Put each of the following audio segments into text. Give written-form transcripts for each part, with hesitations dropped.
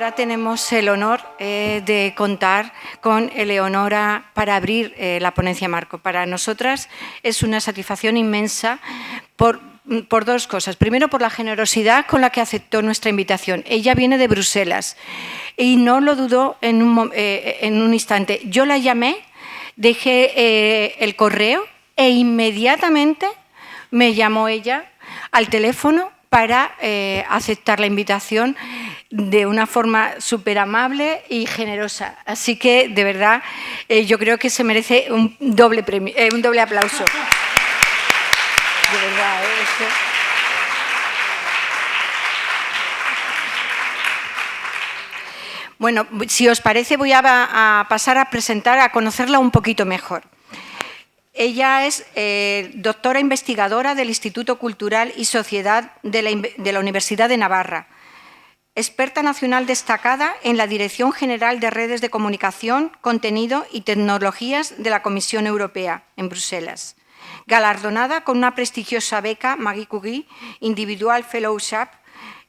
ahora tenemos el honor de contar con Eleonora para abrir la ponencia marco. Para nosotras es una satisfacción inmensa por dos cosas. Primero, por la generosidad con la que aceptó nuestra invitación. Ella viene de Bruselas y no lo dudó en un instante. Yo la llamé, dejé el correo e inmediatamente me llamó ella al teléfono para aceptar la invitación de una forma súper amable y generosa. Así que, de verdad, yo creo que se merece un doble aplauso. De verdad, Bueno, si os parece, voy a pasar a presentar, a conocerla un poquito mejor. Ella es doctora investigadora del Instituto Cultural y Sociedad de la Universidad de Navarra, experta nacional destacada en la Dirección General de Redes de Comunicación, Contenido y Tecnologías de la Comisión Europea, en Bruselas, galardonada con una prestigiosa beca Marie Curie Individual Fellowship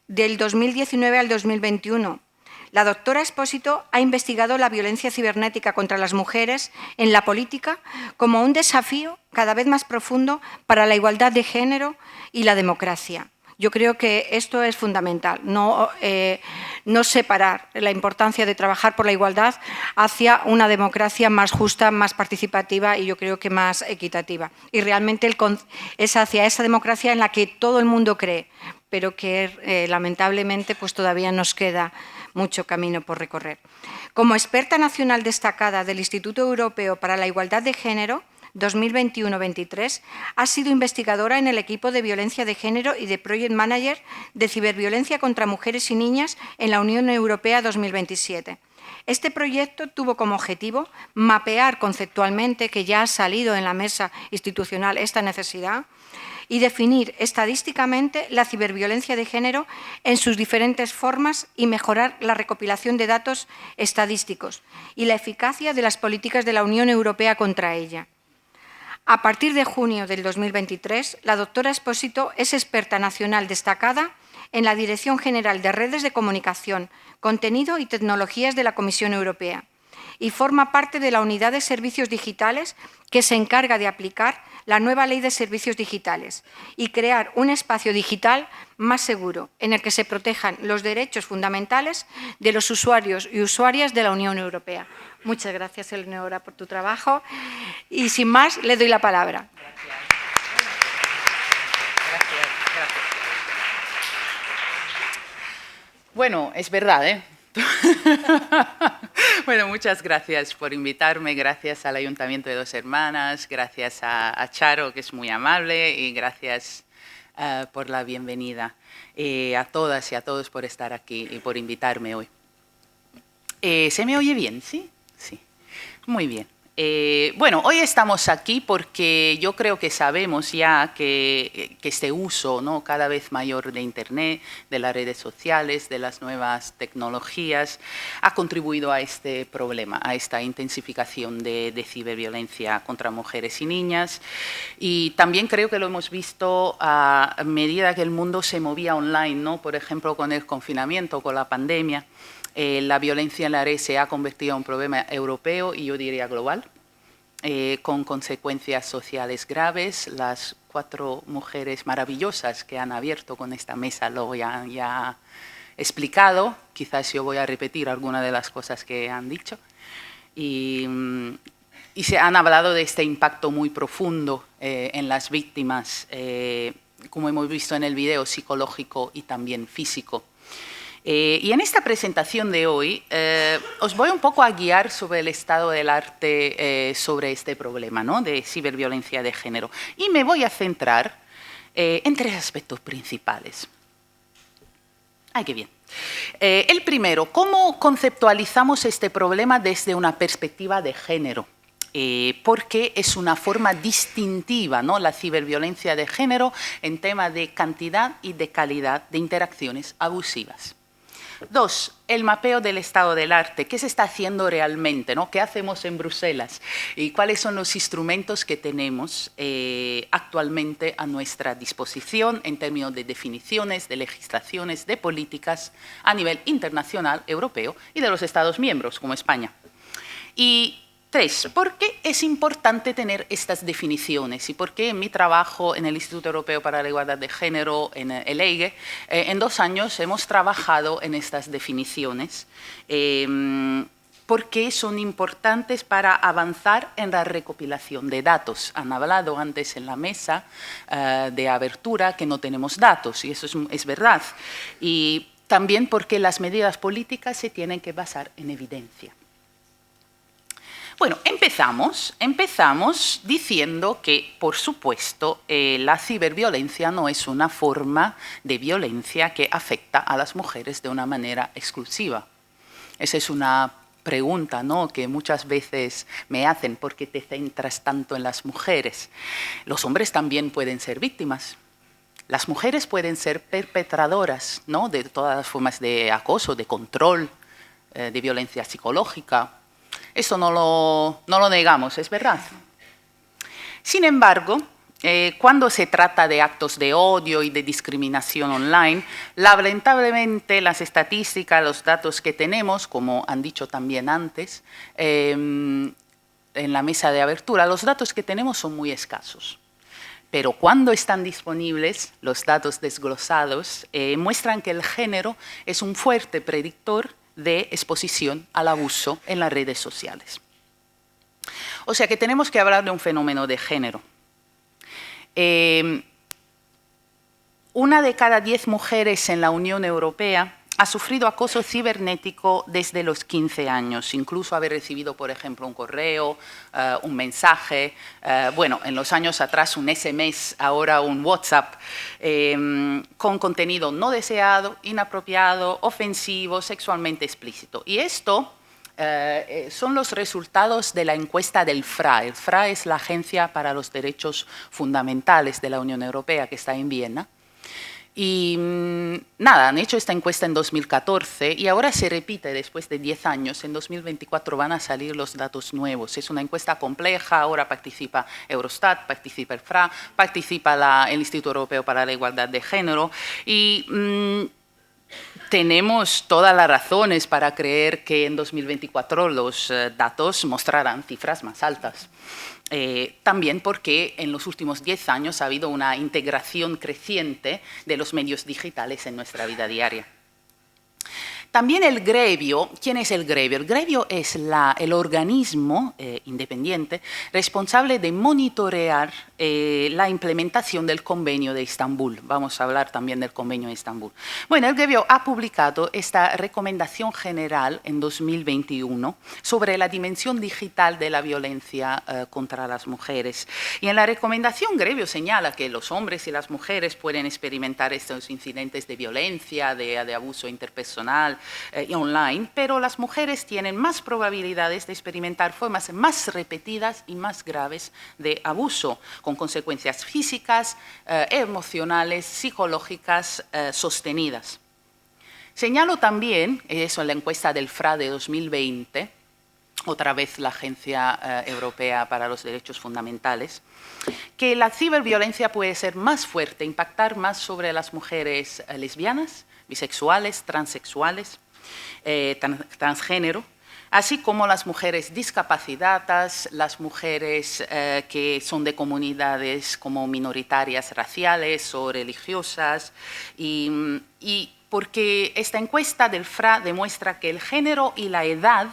del 2019 al 2021. La doctora Expósito ha investigado la violencia cibernética contra las mujeres en la política como un desafío cada vez más profundo para la igualdad de género y la democracia. Yo creo que esto es fundamental, no separar la importancia de trabajar por la igualdad hacia una democracia más justa, más participativa y yo creo que más equitativa. Y realmente es hacia esa democracia en la que todo el mundo cree, pero que lamentablemente pues todavía nos queda mucho camino por recorrer. Como experta nacional destacada del Instituto Europeo para la Igualdad de Género 2021-23, ha sido investigadora en el equipo de violencia de género y de Project Manager de ciberviolencia contra mujeres y niñas en la Unión Europea 2027. Este proyecto tuvo como objetivo mapear conceptualmente, que ya ha salido en la mesa institucional esta necesidad, y definir estadísticamente la ciberviolencia de género en sus diferentes formas y mejorar la recopilación de datos estadísticos y la eficacia de las políticas de la Unión Europea contra ella. A partir de junio del 2023, la doctora Expósito es experta nacional destacada en la Dirección General de Redes de Comunicación, Contenido y Tecnologías de la Comisión Europea y forma parte de la Unidad de Servicios Digitales que se encarga de aplicar la nueva Ley de Servicios Digitales y crear un espacio digital más seguro en el que se protejan los derechos fundamentales de los usuarios y usuarias de la Unión Europea. Muchas gracias, Eleonora, por tu trabajo y sin más le doy la palabra. Gracias. Bueno, es verdad, ¿eh? Bueno, muchas gracias por invitarme, gracias al Ayuntamiento de Dos Hermanas, gracias a Charo, que es muy amable, y gracias por la bienvenida. A todas y a todos por estar aquí y por invitarme hoy. ¿Se me oye bien? ¿Sí? Sí. Muy bien. Bueno, hoy estamos aquí porque yo creo que sabemos ya que este uso, ¿no?, cada vez mayor de Internet, de las redes sociales, de las nuevas tecnologías, ha contribuido a este problema, a esta intensificación de ciberviolencia contra mujeres y niñas. Y también creo que lo hemos visto a medida que el mundo se movía online, ¿no? Por ejemplo, con el confinamiento, con la pandemia. La violencia en la red se ha convertido en un problema europeo y yo diría global, con consecuencias sociales graves. Las 4 mujeres maravillosas que han abierto con esta mesa lo ya explicado. Quizás yo voy a repetir algunas de las cosas que han dicho. Y se han hablado de este impacto muy profundo en las víctimas, como hemos visto en el video, psicológico y también físico. Y en esta presentación de hoy os voy un poco a guiar sobre el estado del arte sobre este problema, ¿no?, de ciberviolencia de género. Y me voy a centrar en 3 aspectos principales. ¡Ay, qué bien! El primero, ¿cómo conceptualizamos este problema desde una perspectiva de género? Porque es una forma distintiva, ¿no?, la ciberviolencia de género en tema de cantidad y de calidad de interacciones abusivas. 2, el mapeo del estado del arte. ¿Qué se está haciendo realmente, ¿no? ¿Qué hacemos en Bruselas? ¿Y cuáles son los instrumentos que tenemos actualmente a nuestra disposición en términos de definiciones, de legislaciones, de políticas a nivel internacional, europeo y de los Estados miembros, como España? Y 3, ¿por qué es importante tener estas definiciones? Y por qué en mi trabajo en el Instituto Europeo para la Igualdad de Género, en el EIGE, en 2 años hemos trabajado en estas definiciones, porque son importantes para avanzar en la recopilación de datos. Han hablado antes en la mesa de abertura que no tenemos datos, y eso es verdad. Y también porque las medidas políticas se tienen que basar en evidencia. Bueno, empezamos diciendo que, por supuesto, la ciberviolencia no es una forma de violencia que afecta a las mujeres de una manera exclusiva. Esa es una pregunta, ¿no?, que muchas veces me hacen: ¿por qué te centras tanto en las mujeres? Los hombres también pueden ser víctimas. Las mujeres pueden ser perpetradoras, ¿no?, de todas las formas de acoso, de control, de violencia psicológica. Eso no lo negamos, es verdad. Sin embargo, cuando se trata de actos de odio y de discriminación online, lamentablemente las estadísticas, los datos que tenemos, como han dicho también antes, en la mesa de abertura, los datos que tenemos son muy escasos. Pero cuando están disponibles, los datos desglosados muestran que el género es un fuerte predictor de exposición al abuso en las redes sociales. O sea que tenemos que hablar de un fenómeno de género. 1 de cada 10 mujeres en la Unión Europea ha sufrido acoso cibernético desde los 15 años, incluso haber recibido, por ejemplo, un correo, un mensaje, bueno, en los años atrás un SMS, ahora un WhatsApp, con contenido no deseado, inapropiado, ofensivo, sexualmente explícito. Y esto son los resultados de la encuesta del FRA. El FRA es la Agencia para los Derechos Fundamentales de la Unión Europea, que está en Viena. Y nada, han hecho esta encuesta en 2014 y ahora se repite después de 10 años. En 2024 van a salir los datos nuevos. Es una encuesta compleja, ahora participa Eurostat, participa el FRA, participa el Instituto Europeo para la Igualdad de Género y tenemos todas las razones para creer que en 2024 los datos mostrarán cifras más altas. También porque en los últimos 10 años ha habido una integración creciente de los medios digitales en nuestra vida diaria. También el Grevio. ¿Quién es el Grevio? El Grevio es el organismo independiente responsable de monitorear la implementación del Convenio de Estambul. Vamos a hablar también del Convenio de Estambul. Bueno, el Grevio ha publicado esta recomendación general en 2021 sobre la dimensión digital de la violencia contra las mujeres. Y en la recomendación, Grevio señala que los hombres y las mujeres pueden experimentar estos incidentes de violencia, de abuso interpersonal, y online, pero las mujeres tienen más probabilidades de experimentar formas más repetidas y más graves de abuso, con consecuencias físicas, emocionales, psicológicas sostenidas. Señalo también, eso en la encuesta del FRA de 2020, otra vez la Agencia Europea para los Derechos Fundamentales, que la ciberviolencia puede ser más fuerte, impactar más sobre las mujeres lesbianas, bisexuales, transexuales, transgénero, así como las mujeres discapacitadas, las mujeres que son de comunidades como minoritarias raciales o religiosas, y porque esta encuesta del FRA demuestra que el género y la edad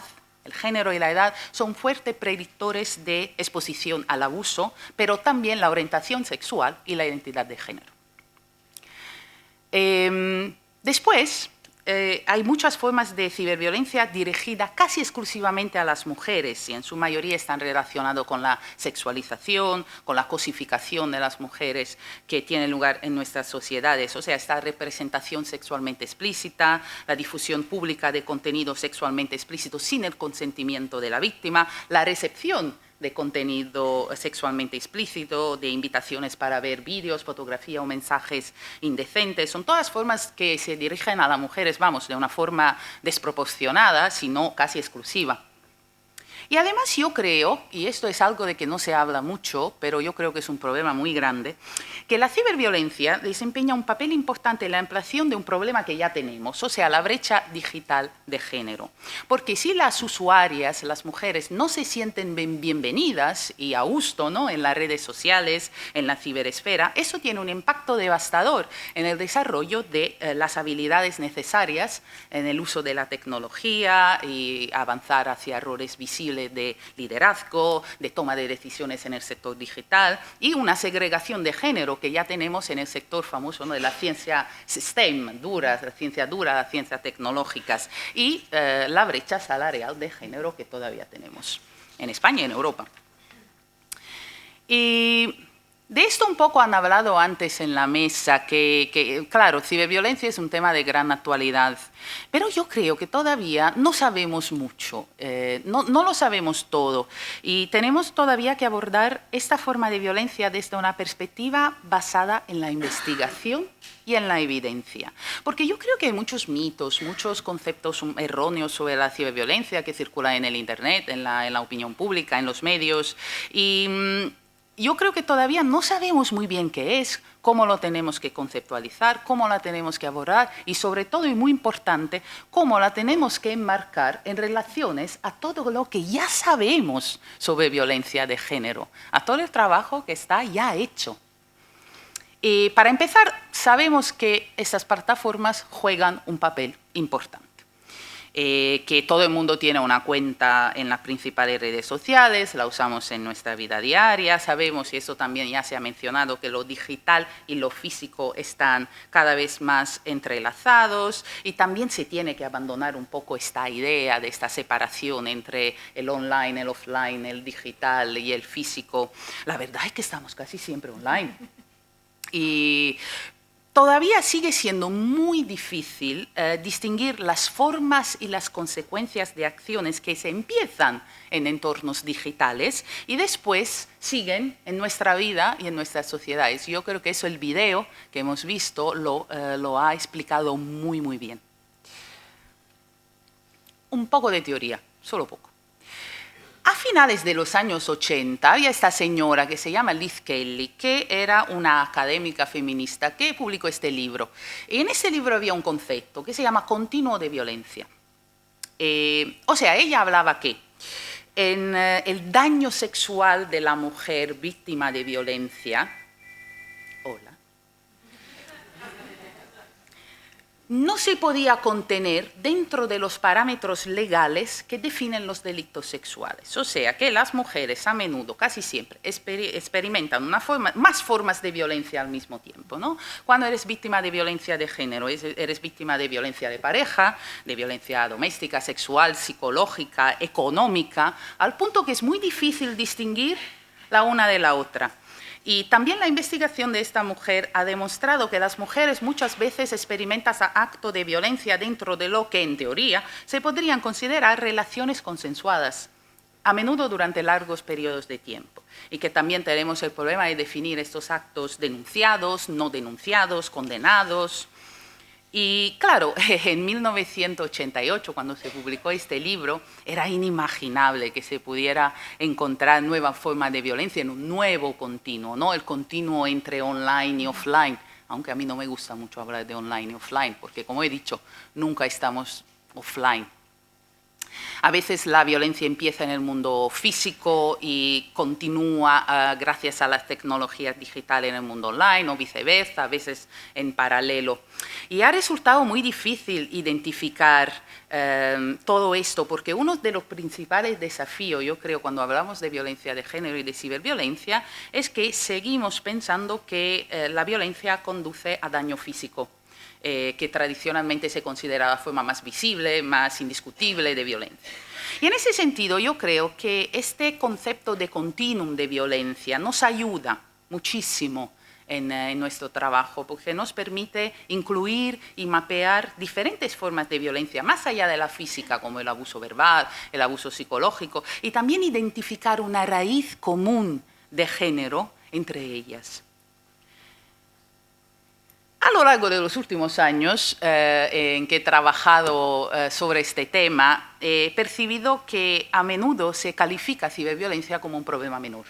son fuertes predictores de exposición al abuso, pero también la orientación sexual y la identidad de género. Después, hay muchas formas de ciberviolencia dirigida casi exclusivamente a las mujeres y en su mayoría están relacionadas con la sexualización, con la cosificación de las mujeres que tiene lugar en nuestras sociedades, o sea, esta representación sexualmente explícita, la difusión pública de contenido sexualmente explícito sin el consentimiento de la víctima, la recepción de contenido sexualmente explícito, de invitaciones para ver vídeos, fotografía o mensajes indecentes. Son todas formas que se dirigen a las mujeres, vamos, de una forma desproporcionada, sino casi exclusiva. Y además yo creo, y esto es algo de que no se habla mucho, pero yo creo que es un problema muy grande, que la ciberviolencia desempeña un papel importante en la ampliación de un problema que ya tenemos, o sea, la brecha digital de género. Porque si las usuarias, las mujeres, no se sienten bienvenidas y a gusto, ¿no?, en las redes sociales, en la ciberesfera, eso tiene un impacto devastador en el desarrollo de las habilidades necesarias en el uso de la tecnología y avanzar hacia roles visibles de liderazgo, de toma de decisiones en el sector digital y una segregación de género que ya tenemos en el sector famoso, ¿no?, de la ciencia STEM, las ciencias tecnológicas y la brecha salarial de género que todavía tenemos en España y en Europa. Y de esto un poco han hablado antes en la mesa, que claro, ciberviolencia es un tema de gran actualidad, pero yo creo que todavía no sabemos mucho, no lo sabemos todo, y tenemos todavía que abordar esta forma de violencia desde una perspectiva basada en la investigación y en la evidencia. Porque yo creo que hay muchos mitos, muchos conceptos erróneos sobre la ciberviolencia que circulan en el Internet, en la opinión pública, en los medios, y yo creo que todavía no sabemos muy bien qué es, cómo lo tenemos que conceptualizar, cómo la tenemos que abordar y, sobre todo, y muy importante, cómo la tenemos que enmarcar en relaciones a todo lo que ya sabemos sobre violencia de género, a todo el trabajo que está ya hecho. Y para empezar, sabemos que estas plataformas juegan un papel importante. Que todo el mundo tiene una cuenta en las principales redes sociales, la usamos en nuestra vida diaria, sabemos, y eso también ya se ha mencionado, que lo digital y lo físico están cada vez más entrelazados y también se tiene que abandonar un poco esta idea de esta separación entre el online, el offline, el digital y el físico. La verdad es que estamos casi siempre online. Y todavía sigue siendo muy difícil distinguir las formas y las consecuencias de acciones que se empiezan en entornos digitales y después siguen en nuestra vida y en nuestras sociedades. Yo creo que eso, el video que hemos visto, lo ha explicado muy, muy bien. Un poco de teoría, solo poco. A finales de los años 80 había esta señora que se llama Liz Kelly, que era una académica feminista que publicó este libro. Y en ese libro había un concepto que se llama continuo de violencia. O sea, ella hablaba que en el daño sexual de la mujer víctima de violencia, no se podía contener dentro de los parámetros legales que definen los delitos sexuales. O sea, que las mujeres a menudo, casi siempre, experimentan más formas de violencia al mismo tiempo, ¿no? Cuando eres víctima de violencia de género, eres víctima de violencia de pareja, de violencia doméstica, sexual, psicológica, económica, al punto que es muy difícil distinguir la una de la otra. Y también la investigación de esta mujer ha demostrado que las mujeres muchas veces experimentan actos de violencia dentro de lo que, en teoría, se podrían considerar relaciones consensuadas, a menudo durante largos periodos de tiempo. Y que también tenemos el problema de definir estos actos denunciados, no denunciados, condenados. Y claro, en 1988, cuando se publicó este libro, era inimaginable que se pudiera encontrar nuevas formas de violencia en un nuevo continuo, ¿no? El continuo entre online y offline, aunque a mí no me gusta mucho hablar de online y offline, porque como he dicho, nunca estamos offline. A veces la violencia empieza en el mundo físico y continúa gracias a las tecnologías digitales en el mundo online o viceversa, a veces en paralelo. Y ha resultado muy difícil identificar todo esto, porque uno de los principales desafíos, yo creo, cuando hablamos de violencia de género y de ciberviolencia, es que seguimos pensando que la violencia conduce a daño físico. Que tradicionalmente se considera la forma más visible, más indiscutible de violencia. Y en ese sentido yo creo que este concepto de continuum de violencia nos ayuda muchísimo en nuestro trabajo, porque nos permite incluir y mapear diferentes formas de violencia, más allá de la física, como el abuso verbal, el abuso psicológico, y también identificar una raíz común de género entre ellas. A lo largo de los últimos años en que he trabajado sobre este tema, he percibido que a menudo se califica ciberviolencia como un problema menor,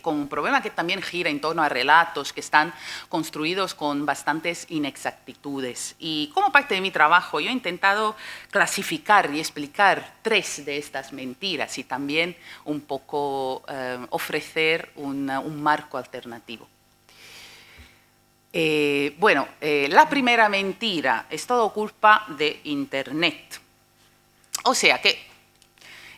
como un problema que también gira en torno a relatos que están construidos con bastantes inexactitudes. Y como parte de mi trabajo, yo he intentado clasificar y explicar 3 de estas mentiras y también un poco ofrecer un marco alternativo. La primera mentira es todo culpa de Internet. O sea que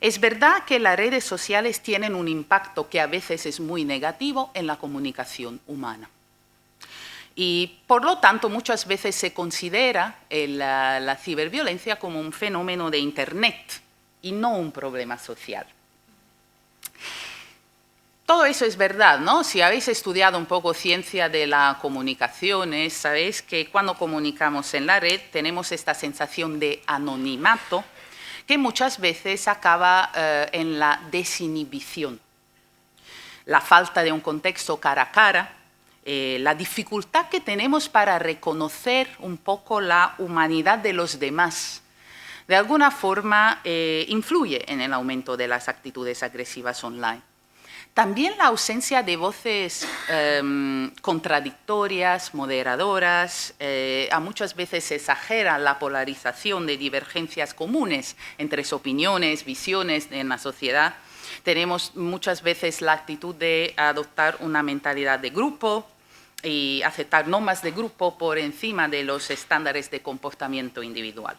es verdad que las redes sociales tienen un impacto que a veces es muy negativo en la comunicación humana. Y por lo tanto muchas veces se considera la ciberviolencia como un fenómeno de Internet y no un problema social. Todo eso es verdad, ¿no? Si habéis estudiado un poco ciencia de la comunicación, sabéis que cuando comunicamos en la red tenemos esta sensación de anonimato que muchas veces acaba en la desinhibición. La falta de un contexto cara a cara, la dificultad que tenemos para reconocer un poco la humanidad de los demás, de alguna forma influye en el aumento de las actitudes agresivas online. También la ausencia de voces contradictorias, moderadoras, a muchas veces se exagera la polarización de divergencias comunes entre opiniones, visiones en la sociedad. Tenemos muchas veces la actitud de adoptar una mentalidad de grupo y aceptar normas de grupo por encima de los estándares de comportamiento individual.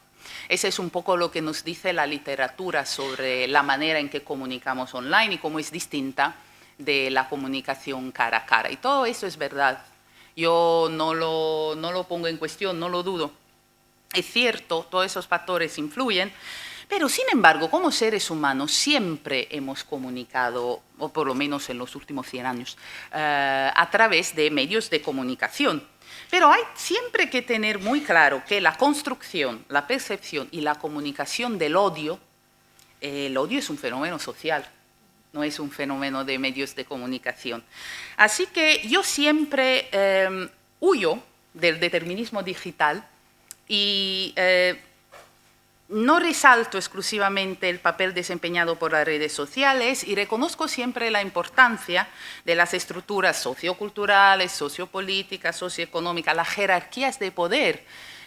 Ese es un poco lo que nos dice la literatura sobre la manera en que comunicamos online y cómo es distinta de la comunicación cara a cara. Y todo eso es verdad. Yo no lo pongo en cuestión, no lo dudo. Es cierto, todos esos factores influyen, pero sin embargo, como seres humanos siempre hemos comunicado, o por lo menos en los últimos 100 años, a través de medios de comunicación. Pero hay siempre que tener muy claro que la construcción, la percepción y la comunicación del odio, el odio es un fenómeno social, no es un fenómeno de medios de comunicación. Así que yo siempre huyo del determinismo digital y no resalto exclusivamente el papel desempeñado por las redes sociales y reconozco siempre la importancia de las estructuras socioculturales, sociopolíticas, socioeconómicas, las jerarquías de poder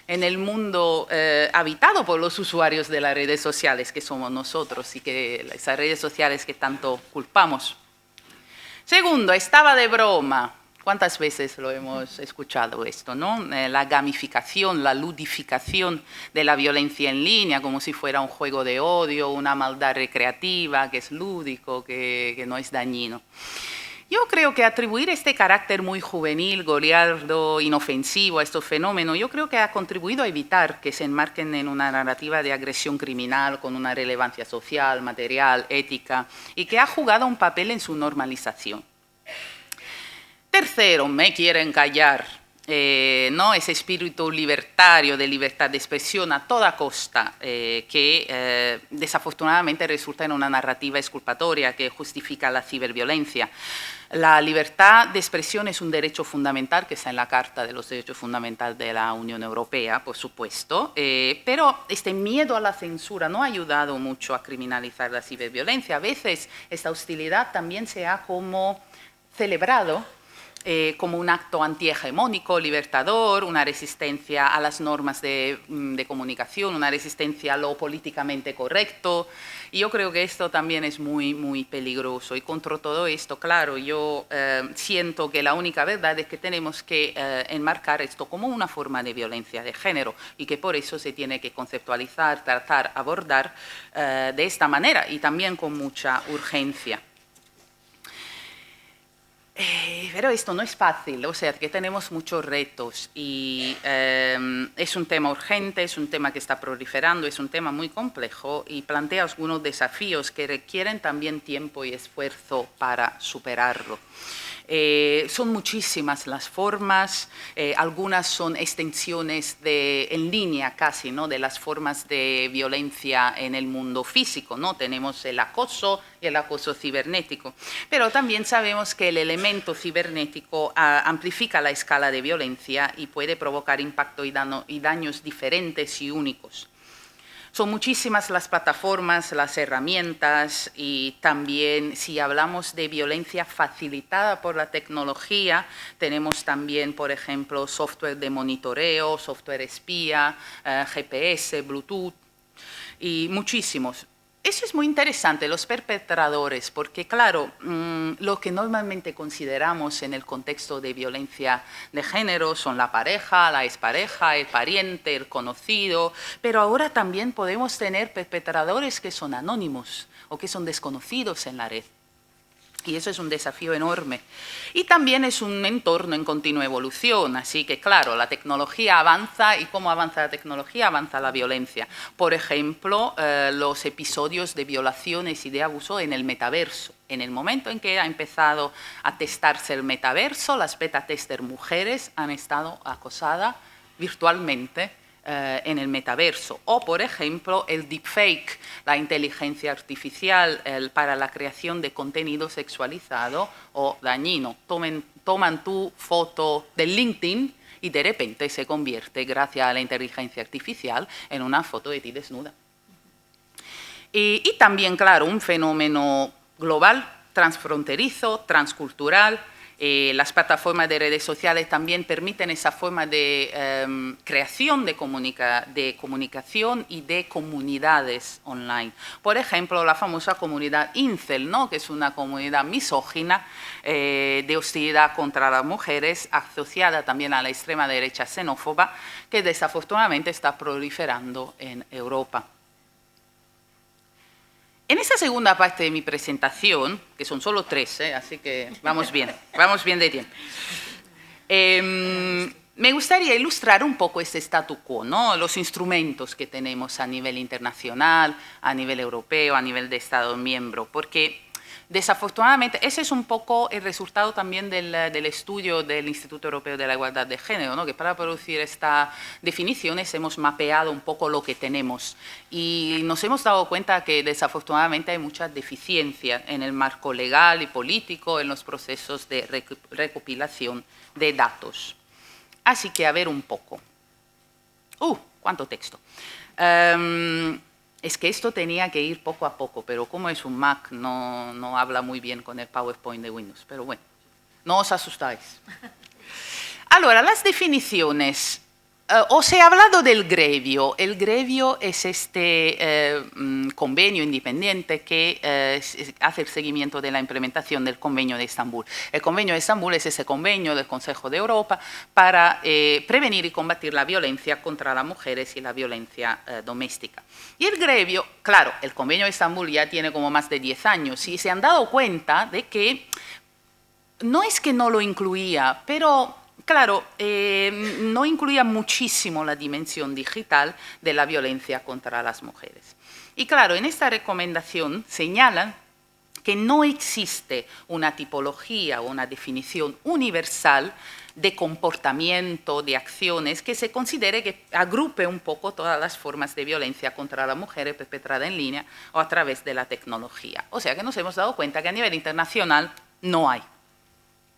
en el mundo habitado por los usuarios de las redes sociales, que somos nosotros, y que esas redes sociales que tanto culpamos. Segundo, estaba de broma. ¿Cuántas veces lo hemos escuchado esto, no? La gamificación, la ludificación de la violencia en línea, como si fuera un juego de odio, una maldad recreativa, que es lúdico, que no es dañino. Yo creo que atribuir este carácter muy juvenil, goliardo, inofensivo a estos fenómenos, yo creo que ha contribuido a evitar que se enmarquen en una narrativa de agresión criminal con una relevancia social, material, ética, y que ha jugado un papel en su normalización. Tercero, me quieren callar, ¿no? Ese espíritu libertario de libertad de expresión a toda costa, que desafortunadamente resulta en una narrativa exculpatoria que justifica la ciberviolencia. La libertad de expresión es un derecho fundamental que está en la Carta de los Derechos Fundamentales de la Unión Europea, por supuesto, pero este miedo a la censura no ha ayudado mucho a criminalizar la ciberviolencia. A veces esta hostilidad también se ha como celebrado como un acto antihegemónico, libertador, una resistencia a las normas de comunicación, una resistencia a lo políticamente correcto. Y yo creo que esto también es muy, muy peligroso. Y contra todo esto, claro, yo siento que la única verdad es que tenemos que enmarcar esto como una forma de violencia de género y que por eso se tiene que conceptualizar, tratar, abordar de esta manera y también con mucha urgencia. Pero esto no es fácil, o sea, que tenemos muchos retos y es un tema urgente, es un tema que está proliferando, es un tema muy complejo y plantea algunos desafíos que requieren también tiempo y esfuerzo para superarlo. Son muchísimas las formas, algunas son extensiones en línea casi, ¿no?, de las formas de violencia en el mundo físico, ¿no? Tenemos el acoso y el acoso cibernético, pero también sabemos que el elemento cibernético amplifica la escala de violencia y puede provocar impacto y daños diferentes y únicos. Son muchísimas las plataformas, las herramientas y también si hablamos de violencia facilitada por la tecnología, tenemos también, por ejemplo, software de monitoreo, software espía, GPS, Bluetooth y muchísimos. Eso es muy interesante, los perpetradores, porque claro, lo que normalmente consideramos en el contexto de violencia de género son la pareja, la expareja, el pariente, el conocido, pero ahora también podemos tener perpetradores que son anónimos o que son desconocidos en la red. Y eso es un desafío enorme. Y también es un entorno en continua evolución, así que claro, la tecnología avanza y cómo avanza la tecnología, avanza la violencia. Por ejemplo, los episodios de violaciones y de abuso en el metaverso. En el momento en que ha empezado a testarse el metaverso, las beta tester mujeres han estado acosadas virtualmente en el metaverso. O, por ejemplo, el deepfake, la inteligencia artificial para la creación de contenido sexualizado o dañino. Toman tu foto de LinkedIn y de repente se convierte, gracias a la inteligencia artificial, en una foto de ti desnuda. Y también, claro, un fenómeno global, transfronterizo, transcultural. Las plataformas de redes sociales también permiten esa forma de creación de comunicación y de comunidades online. Por ejemplo, la famosa comunidad Incel, ¿no?, que es una comunidad misógina de hostilidad contra las mujeres, asociada también a la extrema derecha xenófoba, que desafortunadamente está proliferando en Europa. En esta segunda parte de mi presentación, que son solo 3, así que vamos bien de tiempo, me gustaría ilustrar un poco este statu quo, ¿no?, los instrumentos que tenemos a nivel internacional, a nivel europeo, a nivel de Estado miembro, porque desafortunadamente ese es un poco el resultado también del estudio del Instituto Europeo de la Igualdad de Género, ¿no?, que para producir estas definiciones hemos mapeado un poco lo que tenemos y nos hemos dado cuenta que desafortunadamente hay mucha deficiencia en el marco legal y político, en los procesos de recopilación de datos. Así que a ver un poco. ¡Cuánto texto! Es que esto tenía que ir poco a poco, pero como es un Mac, no habla muy bien con el PowerPoint de Windows. Pero bueno, no os asustáis. Ahora, las definiciones. Os he hablado del grevio. El grevio es este convenio independiente que hace el seguimiento de la implementación del Convenio de Estambul. El Convenio de Estambul es ese convenio del Consejo de Europa para prevenir y combatir la violencia contra las mujeres y la violencia doméstica. Y el grevio, claro, el Convenio de Estambul ya tiene como más de 10 años y se han dado cuenta de que no es que no lo incluía, pero claro, no incluía muchísimo la dimensión digital de la violencia contra las mujeres. Y claro, en esta recomendación señalan que no existe una tipología o una definición universal de comportamiento, de acciones, que se considere que agrupe un poco todas las formas de violencia contra la mujer perpetrada en línea o a través de la tecnología. O sea que nos hemos dado cuenta que a nivel internacional no hay.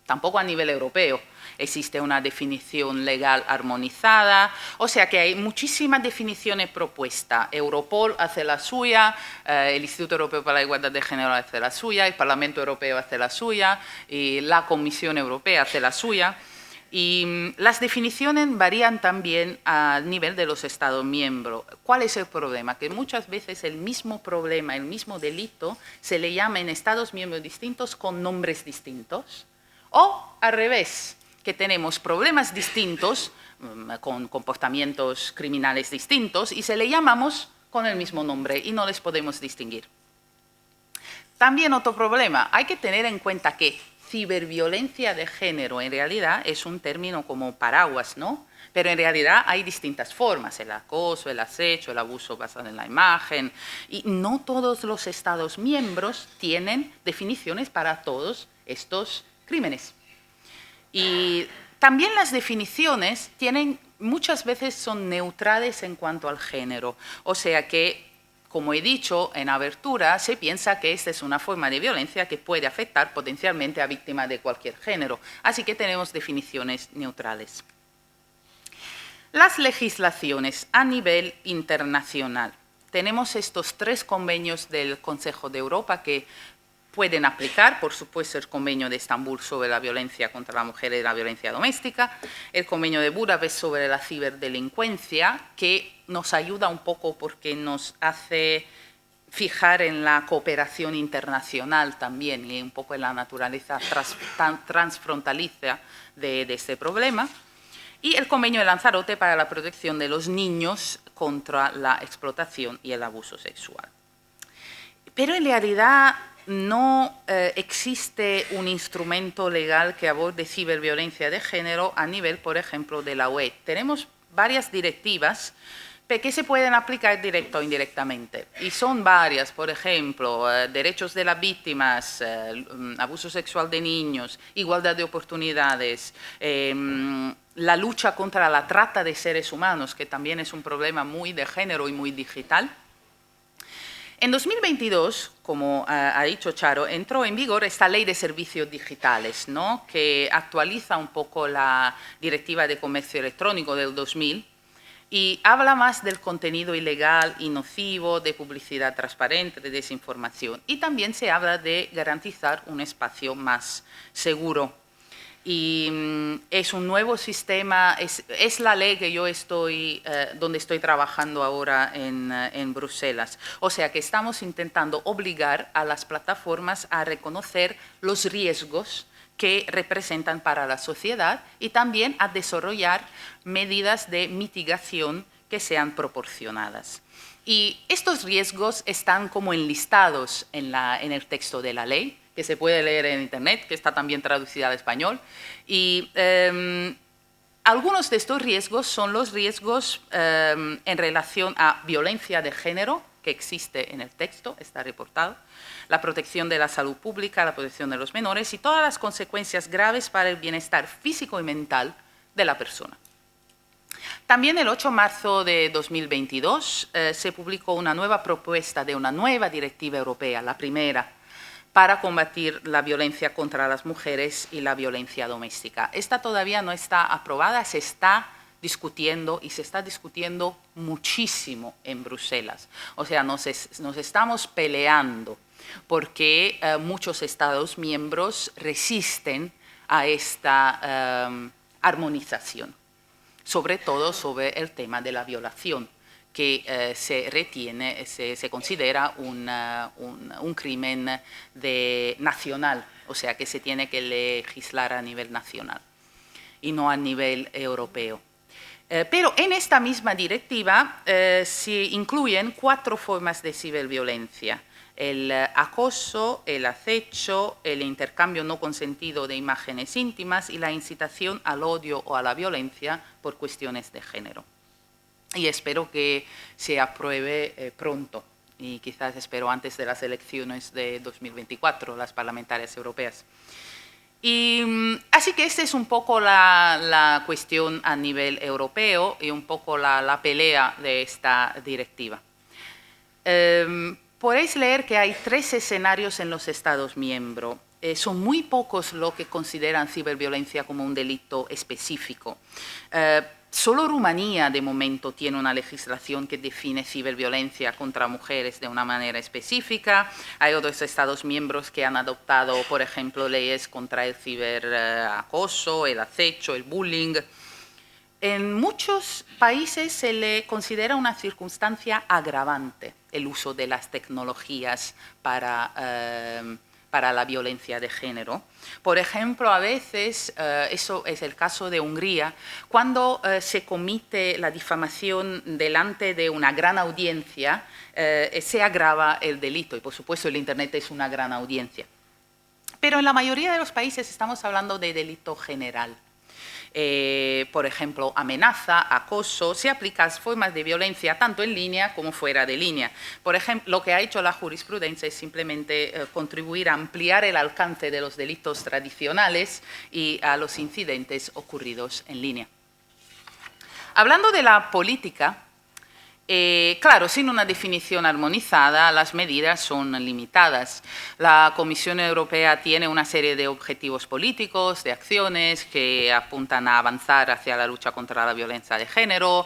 Tampoco a nivel europeo existe una definición legal armonizada, o sea que hay muchísimas definiciones propuestas. Europol hace la suya, el Instituto Europeo para la Igualdad de Género hace la suya, el Parlamento Europeo hace la suya, y la Comisión Europea hace la suya. Y las definiciones varían también a nivel de los Estados miembros. ¿Cuál es el problema? Que muchas veces el mismo problema, el mismo delito, se le llama en Estados miembros distintos con nombres distintos, o al revés, que tenemos problemas distintos, con comportamientos criminales distintos, y se le llamamos con el mismo nombre y no les podemos distinguir. También otro problema, hay que tener en cuenta que ciberviolencia de género en realidad es un término como paraguas, ¿no? Pero en realidad hay distintas formas, el acoso, el acecho, el abuso basado en la imagen, y no todos los Estados miembros tienen definiciones para todos estos crímenes. Y también las definiciones muchas veces son neutrales en cuanto al género, o sea que, como he dicho en abertura, se piensa que esta es una forma de violencia que puede afectar potencialmente a víctimas de cualquier género, así que tenemos definiciones neutrales. Las legislaciones a nivel internacional. Tenemos estos 3 convenios del Consejo de Europa que pueden aplicar, por supuesto, el Convenio de Estambul sobre la violencia contra la mujer y la violencia doméstica, el Convenio de Budapest sobre la ciberdelincuencia, que nos ayuda un poco porque nos hace fijar en la cooperación internacional también y un poco en la naturaleza transfrontaliza de este problema, y el Convenio de Lanzarote para la protección de los niños contra la explotación y el abuso sexual. Pero en realidad no existe un instrumento legal que aborde ciberviolencia de género a nivel, por ejemplo, de la UE. Tenemos varias directivas que se pueden aplicar directa o indirectamente. Y son varias, por ejemplo, derechos de las víctimas, abuso sexual de niños, igualdad de oportunidades, la lucha contra la trata de seres humanos, que también es un problema muy de género y muy digital. En 2022, como ha dicho Charo, entró en vigor esta Ley de Servicios Digitales, ¿no?, que actualiza un poco la Directiva de Comercio Electrónico del 2000 y habla más del contenido ilegal y nocivo, de publicidad transparente, de desinformación. Y también se habla de garantizar un espacio más seguro. Y es un nuevo sistema, es la ley que yo donde estoy trabajando ahora en Bruselas. O sea que estamos intentando obligar a las plataformas a reconocer los riesgos que representan para la sociedad y también a desarrollar medidas de mitigación que sean proporcionadas. Y estos riesgos están como enlistados en el texto de la ley, que se puede leer en Internet, que está también traducida al español. Y algunos de estos riesgos son los riesgos en relación a violencia de género, que existe en el texto, está reportado, la protección de la salud pública, la protección de los menores y todas las consecuencias graves para el bienestar físico y mental de la persona. También el 8 de marzo de 2022 se publicó una nueva propuesta de una nueva directiva europea, la primera, para combatir la violencia contra las mujeres y la violencia doméstica. Esta todavía no está aprobada, se está discutiendo y se está discutiendo muchísimo en Bruselas. O sea, nos estamos peleando porque muchos Estados miembros resisten a esta armonización, sobre todo sobre el tema de la violación, que se considera un crimen nacional, o sea que se tiene que legislar a nivel nacional y no a nivel europeo. Pero en esta misma directiva se incluyen 4 formas de ciberviolencia: el acoso, el acecho, el intercambio no consentido de imágenes íntimas y la incitación al odio o a la violencia por cuestiones de género. Y espero que se apruebe pronto, y quizás espero antes de las elecciones de 2024, las parlamentarias europeas. Y así que esta es un poco la cuestión a nivel europeo y un poco la pelea de esta directiva. Podéis leer que hay 3 escenarios en los Estados miembros. Son muy pocos los que consideran ciberviolencia como un delito específico. Solo Rumanía, de momento, tiene una legislación que define ciberviolencia contra mujeres de una manera específica. Hay otros Estados miembros que han adoptado, por ejemplo, leyes contra el ciberacoso, el acecho, el bullying. En muchos países se le considera una circunstancia agravante el uso de las tecnologías para la violencia de género. Por ejemplo, a veces, eso es el caso de Hungría, cuando se comete la difamación delante de una gran audiencia, se agrava el delito, y por supuesto el Internet es una gran audiencia. Pero en la mayoría de los países estamos hablando de delito general. Por ejemplo, amenaza, acoso, se aplican formas de violencia tanto en línea como fuera de línea. Por ejemplo, lo que ha hecho la jurisprudencia es simplemente contribuir a ampliar el alcance de los delitos tradicionales y a los incidentes ocurridos en línea. Hablando de la política, claro, sin una definición armonizada, las medidas son limitadas. La Comisión Europea tiene una serie de objetivos políticos, de acciones que apuntan a avanzar hacia la lucha contra la violencia de género.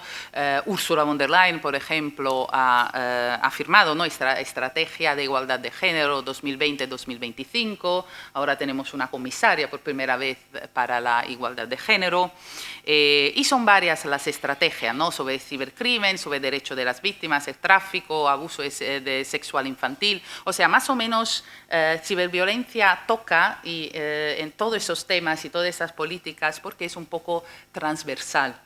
Ursula von der Leyen, por ejemplo, ha firmado, ¿no?, Estrategia de Igualdad de Género 2020-2025. Ahora tenemos una comisaria por primera vez para la igualdad de género. Y son varias las estrategias, ¿no?, sobre cibercrimen, sobre derechos de las víctimas, el tráfico, abuso sexual infantil. O sea, más o menos ciberviolencia toca en todos esos temas y todas esas políticas porque es un poco transversal.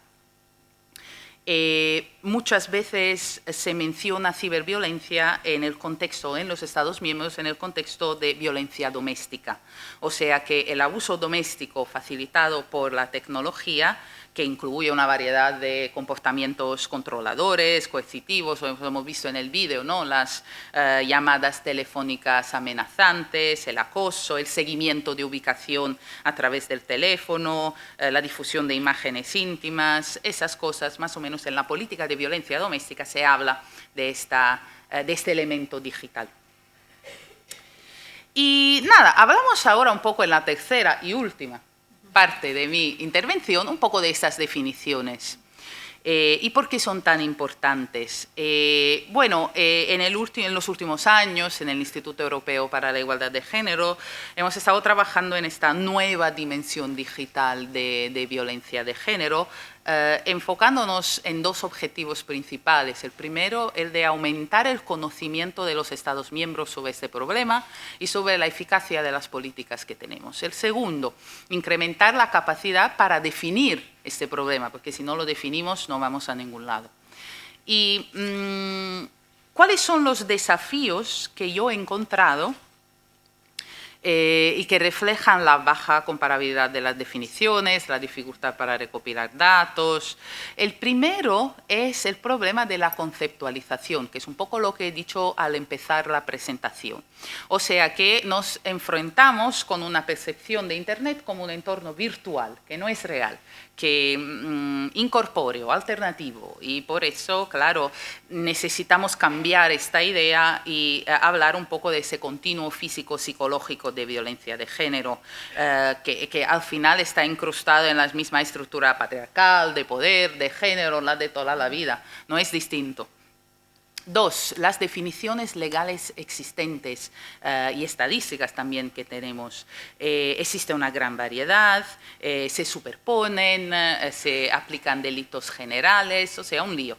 Muchas veces se menciona ciberviolencia en el contexto, en los Estados miembros, en el contexto de violencia doméstica. O sea que el abuso doméstico facilitado por la tecnología, que incluye una variedad de comportamientos controladores, coercitivos, lo hemos visto en el vídeo, ¿no?, las llamadas telefónicas amenazantes, el acoso, el seguimiento de ubicación a través del teléfono, la difusión de imágenes íntimas, esas cosas, más o menos en la política de violencia doméstica se habla de este elemento digital. Y nada, hablamos ahora un poco en la tercera y última parte de mi intervención, un poco de estas definiciones y por qué son tan importantes. Bueno, en los últimos años, en el Instituto Europeo para la Igualdad de Género, hemos estado trabajando en esta nueva dimensión digital de violencia de género, enfocándonos en dos objetivos principales. El primero, el de aumentar el conocimiento de los Estados miembros sobre este problema y sobre la eficacia de las políticas que tenemos. El segundo, incrementar la capacidad para definir este problema, porque si no lo definimos no vamos a ningún lado. Y ¿cuáles son los desafíos que yo he encontrado y que reflejan la baja comparabilidad de las definiciones, la dificultad para recopilar datos? El primero es el problema de la conceptualización, que es un poco lo que he dicho al empezar la presentación. O sea que nos enfrentamos con una percepción de Internet como un entorno virtual, que no es real, que incorpóreo, alternativo, y por eso, claro, necesitamos cambiar esta idea y hablar un poco de ese continuo físico-psicológico de violencia de género, que al final está incrustado en la misma estructura patriarcal, de poder, de género, la de toda la vida, no es distinto. Dos, las definiciones legales existentes y estadísticas también que tenemos. Existe una gran variedad, se superponen, se aplican delitos generales, o sea, un lío.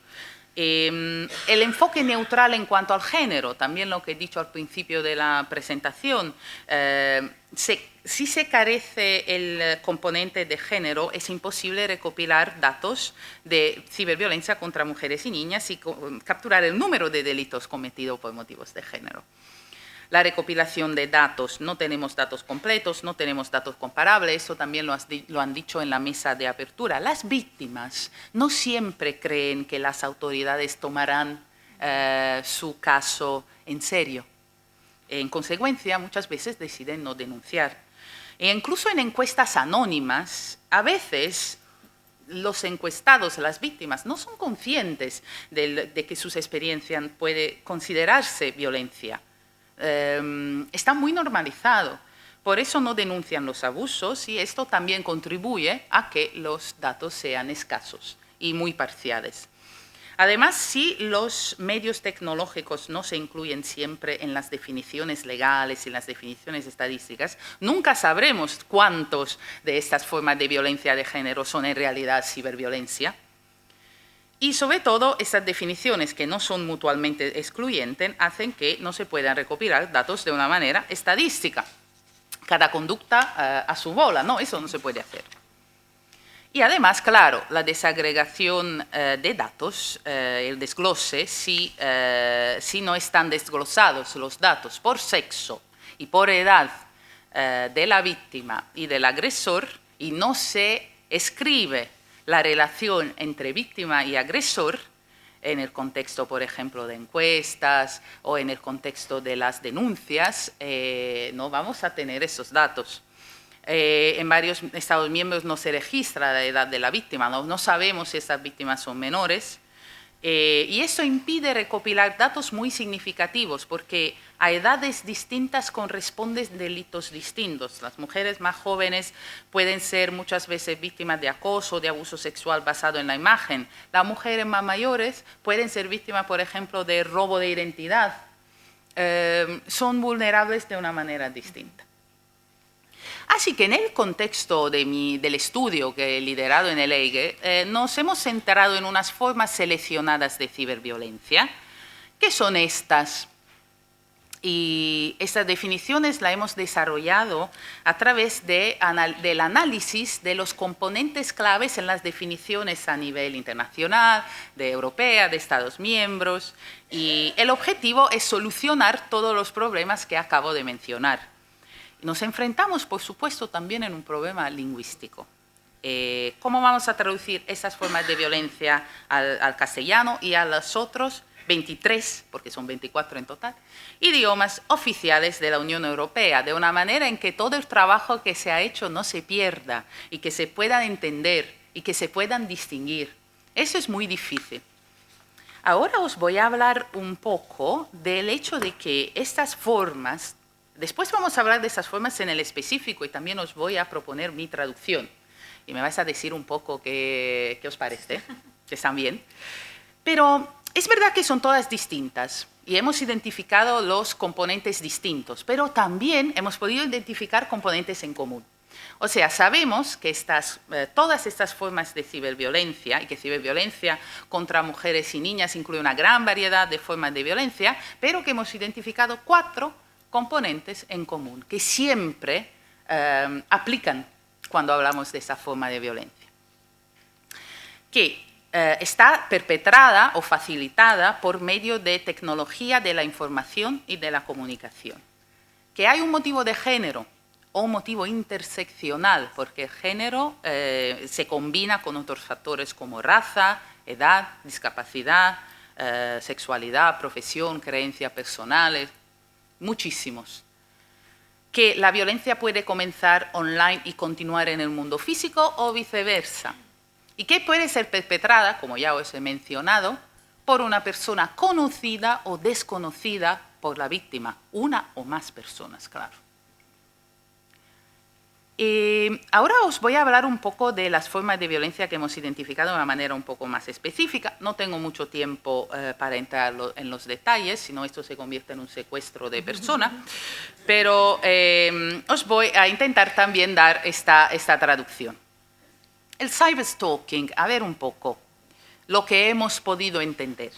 El enfoque neutral en cuanto al género, también lo que he dicho al principio de la presentación, si se carece el componente de género, es imposible recopilar datos de ciberviolencia contra mujeres y niñas y capturar el número de delitos cometidos por motivos de género. La recopilación de datos, no tenemos datos completos, no tenemos datos comparables, eso también lo han dicho en la mesa de apertura. Las víctimas no siempre creen que las autoridades tomarán su caso en serio. En consecuencia, muchas veces deciden no denunciar. E incluso en encuestas anónimas, a veces los encuestados, las víctimas, no son conscientes de que sus experiencias puede considerarse violencia. Está muy normalizado. Por eso no denuncian los abusos y esto también contribuye a que los datos sean escasos y muy parciales. Además, si los medios tecnológicos no se incluyen siempre en las definiciones legales y las definiciones estadísticas, nunca sabremos cuántos de estas formas de violencia de género son en realidad ciberviolencia. Y sobre todo, estas definiciones que no son mutuamente excluyentes hacen que no se puedan recopilar datos de una manera estadística. Cada conducta a su bola, ¿no? Eso no se puede hacer. Y además, claro, la desagregación de datos, el desglose, si no están desglosados los datos por sexo y por edad de la víctima y del agresor y no se escribe la relación entre víctima y agresor, en el contexto, por ejemplo, de encuestas o en el contexto de las denuncias, no vamos a tener esos datos. En varios Estados miembros no se registra la edad de la víctima, no sabemos si estas víctimas son menores, y eso impide recopilar datos muy significativos, porque a edades distintas corresponden delitos distintos. Las mujeres más jóvenes pueden ser muchas veces víctimas de acoso, de abuso sexual basado en la imagen. Las mujeres más mayores pueden ser víctimas, por ejemplo, de robo de identidad. Son vulnerables de una manera distinta. Así que en el contexto del estudio que he liderado en el EIGE, nos hemos centrado en unas formas seleccionadas de ciberviolencia, que son estas. Y estas definiciones las hemos desarrollado a través del análisis de los componentes claves en las definiciones a nivel internacional, de europea, de Estados miembros, y el objetivo es solucionar todos los problemas que acabo de mencionar. Nos enfrentamos, por supuesto, también en un problema lingüístico. ¿Cómo vamos a traducir esas formas de violencia al castellano y a los otros 23, porque son 24 en total, idiomas oficiales de la Unión Europea, de una manera en que todo el trabajo que se ha hecho no se pierda y que se puedan entender y que se puedan distinguir? Eso es muy difícil. Ahora os voy a hablar un poco del hecho de que estas formas, después vamos a hablar de esas formas en el específico y también os voy a proponer mi traducción. Y me vais a decir un poco qué os parece, que están bien. Pero es verdad que son todas distintas y hemos identificado los componentes distintos, pero también hemos podido identificar componentes en común. O sea, sabemos que todas estas formas de ciberviolencia, y que ciberviolencia contra mujeres y niñas incluye una gran variedad de formas de violencia, pero que hemos identificado 4 componentes en común, que siempre aplican cuando hablamos de esa forma de violencia. Que está perpetrada o facilitada por medio de tecnología de la información y de la comunicación. Que hay un motivo de género o un motivo interseccional, porque el género se combina con otros factores como raza, edad, discapacidad, sexualidad, profesión, creencias personales, muchísimos. Que la violencia puede comenzar online y continuar en el mundo físico o viceversa. Y que puede ser perpetrada, como ya os he mencionado, por una persona conocida o desconocida por la víctima, una o más personas, claro. Ahora os voy a hablar un poco de las formas de violencia que hemos identificado de una manera un poco más específica. No tengo mucho tiempo para entrar en los detalles, si no esto se convierte en un secuestro de persona, pero os voy a intentar también dar esta traducción. El cyberstalking, a ver un poco lo que hemos podido entender.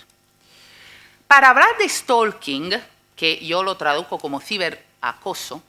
Para hablar de stalking, que yo lo traduzco como ciberacoso,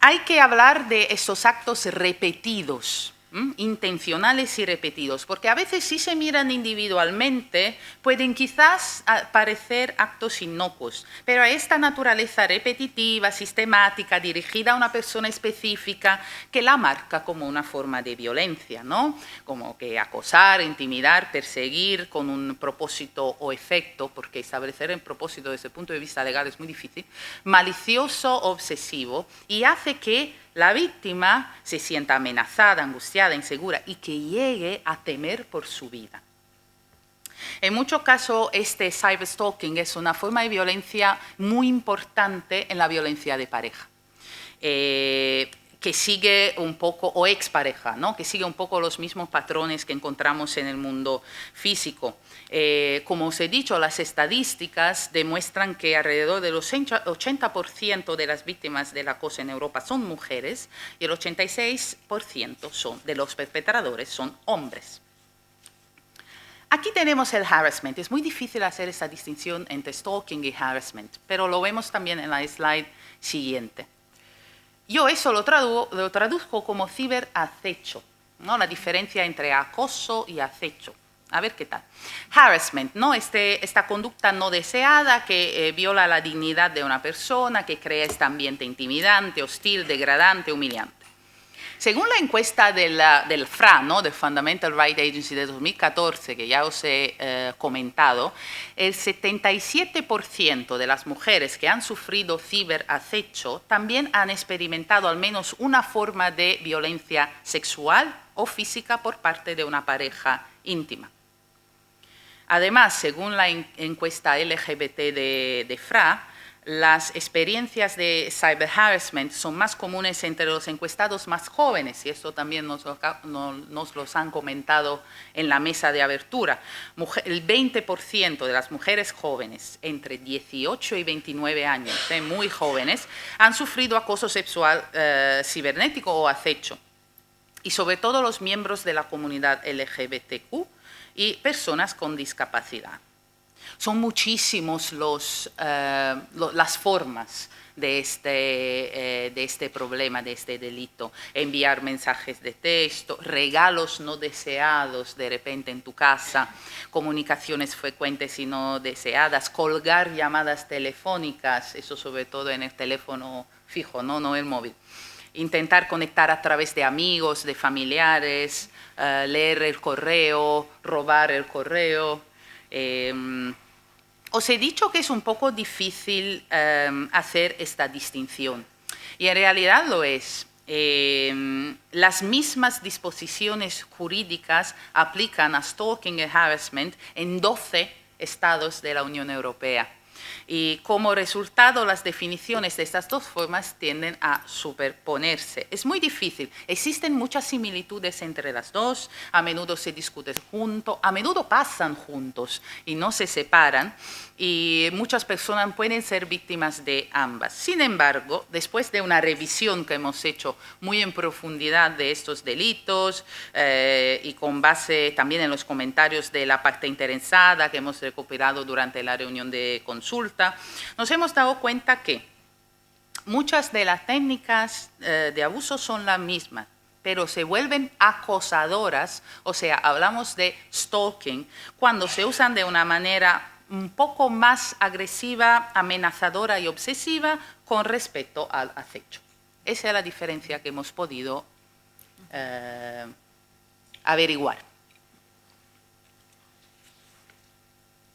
hay que hablar de esos actos repetidos, intencionales y repetidos, porque a veces si se miran individualmente pueden quizás parecer actos inocuos, pero esta naturaleza repetitiva, sistemática, dirigida a una persona específica, que la marca como una forma de violencia, ¿no? Como que acosar, intimidar, perseguir con un propósito o efecto, porque establecer el propósito desde el punto de vista legal es muy difícil, malicioso, obsesivo, y hace que la víctima se sienta amenazada, angustiada, insegura y que llegue a temer por su vida. En muchos casos, este cyberstalking es una forma de violencia muy importante en la violencia de pareja, que sigue un poco, o expareja, ¿no? Que sigue un poco los mismos patrones que encontramos en el mundo físico. Como os he dicho, las estadísticas demuestran que alrededor del 80% de las víctimas del acoso en Europa son mujeres y el 86% de los perpetradores son hombres. Aquí tenemos el harassment. Es muy difícil hacer esa distinción entre stalking y harassment, pero lo vemos también en la slide siguiente. Yo eso lo traduzco como ciberacecho, ¿no? La diferencia entre acoso y acecho. A ver qué tal. Harassment, ¿no? Esta conducta no deseada que viola la dignidad de una persona, que crea este ambiente intimidante, hostil, degradante, humillante. Según la encuesta del FRA, ¿no? del Fundamental Rights Agency de 2014, que ya os he comentado, el 77% de las mujeres que han sufrido ciberacecho también han experimentado al menos una forma de violencia sexual o física por parte de una pareja íntima. Además, según la encuesta LGBT de FRA, las experiencias de cyberharassment son más comunes entre los encuestados más jóvenes, y esto también nos los han comentado en la mesa de abertura. El 20% de las mujeres jóvenes, entre 18 y 29 años, muy jóvenes, han sufrido acoso sexual cibernético o acecho, y sobre todo los miembros de la comunidad LGBTQ y personas con discapacidad. Son muchísimos las formas de este problema, de este delito. Enviar mensajes de texto, regalos no deseados de repente en tu casa, comunicaciones frecuentes y no deseadas, colgar llamadas telefónicas, eso sobre todo en el teléfono fijo, no el móvil. Intentar conectar a través de amigos, de familiares, leer el correo, robar el correo. Os he dicho que es un poco difícil hacer esta distinción, y en realidad lo es. Las mismas disposiciones jurídicas aplican a stalking y harassment en 12 estados de la Unión Europea. Y como resultado, las definiciones de estas dos formas tienden a superponerse. Es muy difícil. Existen muchas similitudes entre las dos, a menudo se discuten juntos, a menudo pasan juntos y no se separan, y muchas personas pueden ser víctimas de ambas. Sin embargo, después de una revisión que hemos hecho muy en profundidad de estos delitos y con base también en los comentarios de la parte interesada que hemos recopilado durante la reunión de consulta, nos hemos dado cuenta que muchas de las técnicas de abuso son las mismas, pero se vuelven acosadoras, o sea, hablamos de stalking, cuando se usan de una manera un poco más agresiva, amenazadora y obsesiva con respecto al acecho. Esa es la diferencia que hemos podido averiguar.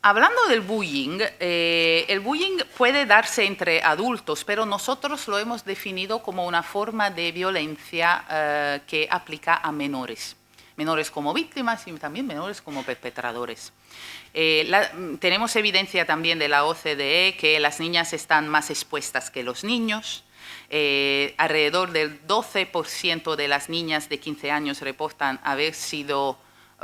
Hablando del bullying, el bullying puede darse entre adultos, pero nosotros lo hemos definido como una forma de violencia que aplica a menores. Menores como víctimas y también menores como perpetradores. Tenemos evidencia también de la OCDE que las niñas están más expuestas que los niños. Alrededor del 12% de las niñas de 15 años reportan haber sido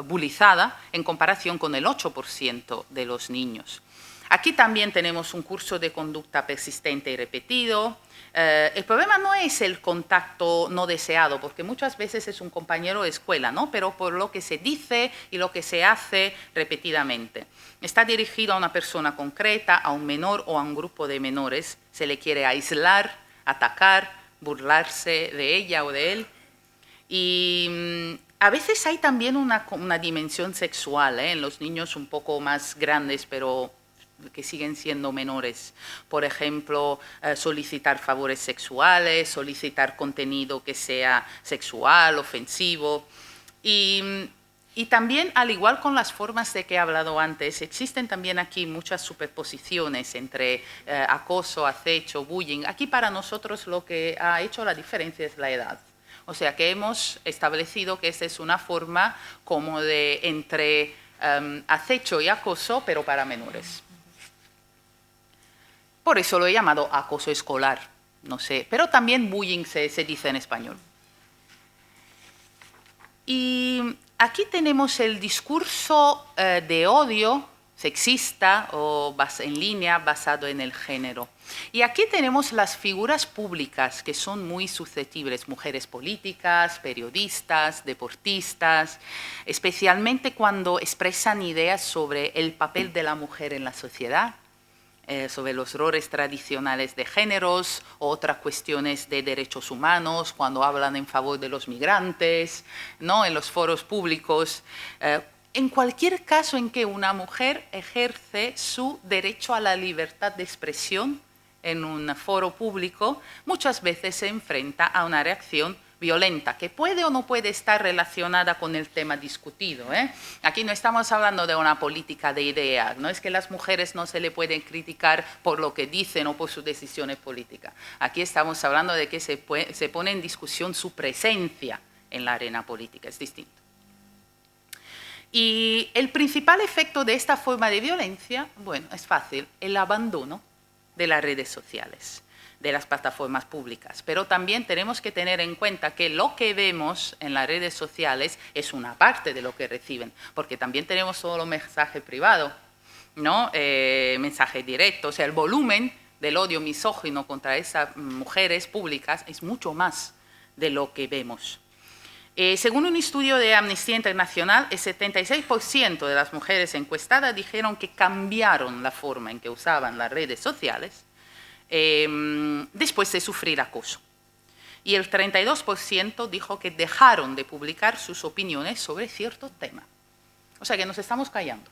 bulizadas en comparación con el 8% de los niños. Aquí también tenemos un curso de conducta persistente y repetido. El problema no es el contacto no deseado, porque muchas veces es un compañero de escuela, ¿no? Pero por lo que se dice y lo que se hace repetidamente. Está dirigido a una persona concreta, a un menor o a un grupo de menores. Se le quiere aislar, atacar, burlarse de ella o de él. Y a veces hay también una dimensión sexual en los niños un poco más grandes, pero que siguen siendo menores. Por ejemplo, solicitar favores sexuales, solicitar contenido que sea sexual, ofensivo. Y también, al igual con las formas de que he hablado antes, existen también aquí muchas superposiciones entre acoso, acecho, bullying. Aquí para nosotros lo que ha hecho la diferencia es la edad. O sea que hemos establecido que esta es una forma como de entre acecho y acoso, pero para menores. Por eso lo he llamado acoso escolar, no sé, pero también bullying se dice en español. Y aquí tenemos el discurso de odio sexista o en línea basado en el género. Y aquí tenemos las figuras públicas que son muy susceptibles, mujeres políticas, periodistas, deportistas, especialmente cuando expresan ideas sobre el papel de la mujer en la sociedad, sobre los roles tradicionales de géneros, otras cuestiones de derechos humanos, cuando hablan en favor de los migrantes, ¿no? En los foros públicos. En cualquier caso en que una mujer ejerce su derecho a la libertad de expresión en un foro público, muchas veces se enfrenta a una reacción violenta, que puede o no puede estar relacionada con el tema discutido, ¿eh? Aquí no estamos hablando de una política de ideas, no es que las mujeres no se le pueden criticar por lo que dicen o por sus decisiones políticas. Aquí estamos hablando de que se pone en discusión su presencia en la arena política, es distinto. Y el principal efecto de esta forma de violencia, bueno, es fácil, el abandono de las redes sociales, de las plataformas públicas. Pero también tenemos que tener en cuenta que lo que vemos en las redes sociales es una parte de lo que reciben, porque también tenemos solo mensaje privado, ¿no? Mensaje directo, o sea, el volumen del odio misógino contra esas mujeres públicas es mucho más de lo que vemos. Según un estudio de Amnistía Internacional, el 76% de las mujeres encuestadas dijeron que cambiaron la forma en que usaban las redes sociales después de sufrir acoso. Y el 32% dijo que dejaron de publicar sus opiniones sobre cierto tema. O sea que nos estamos callando.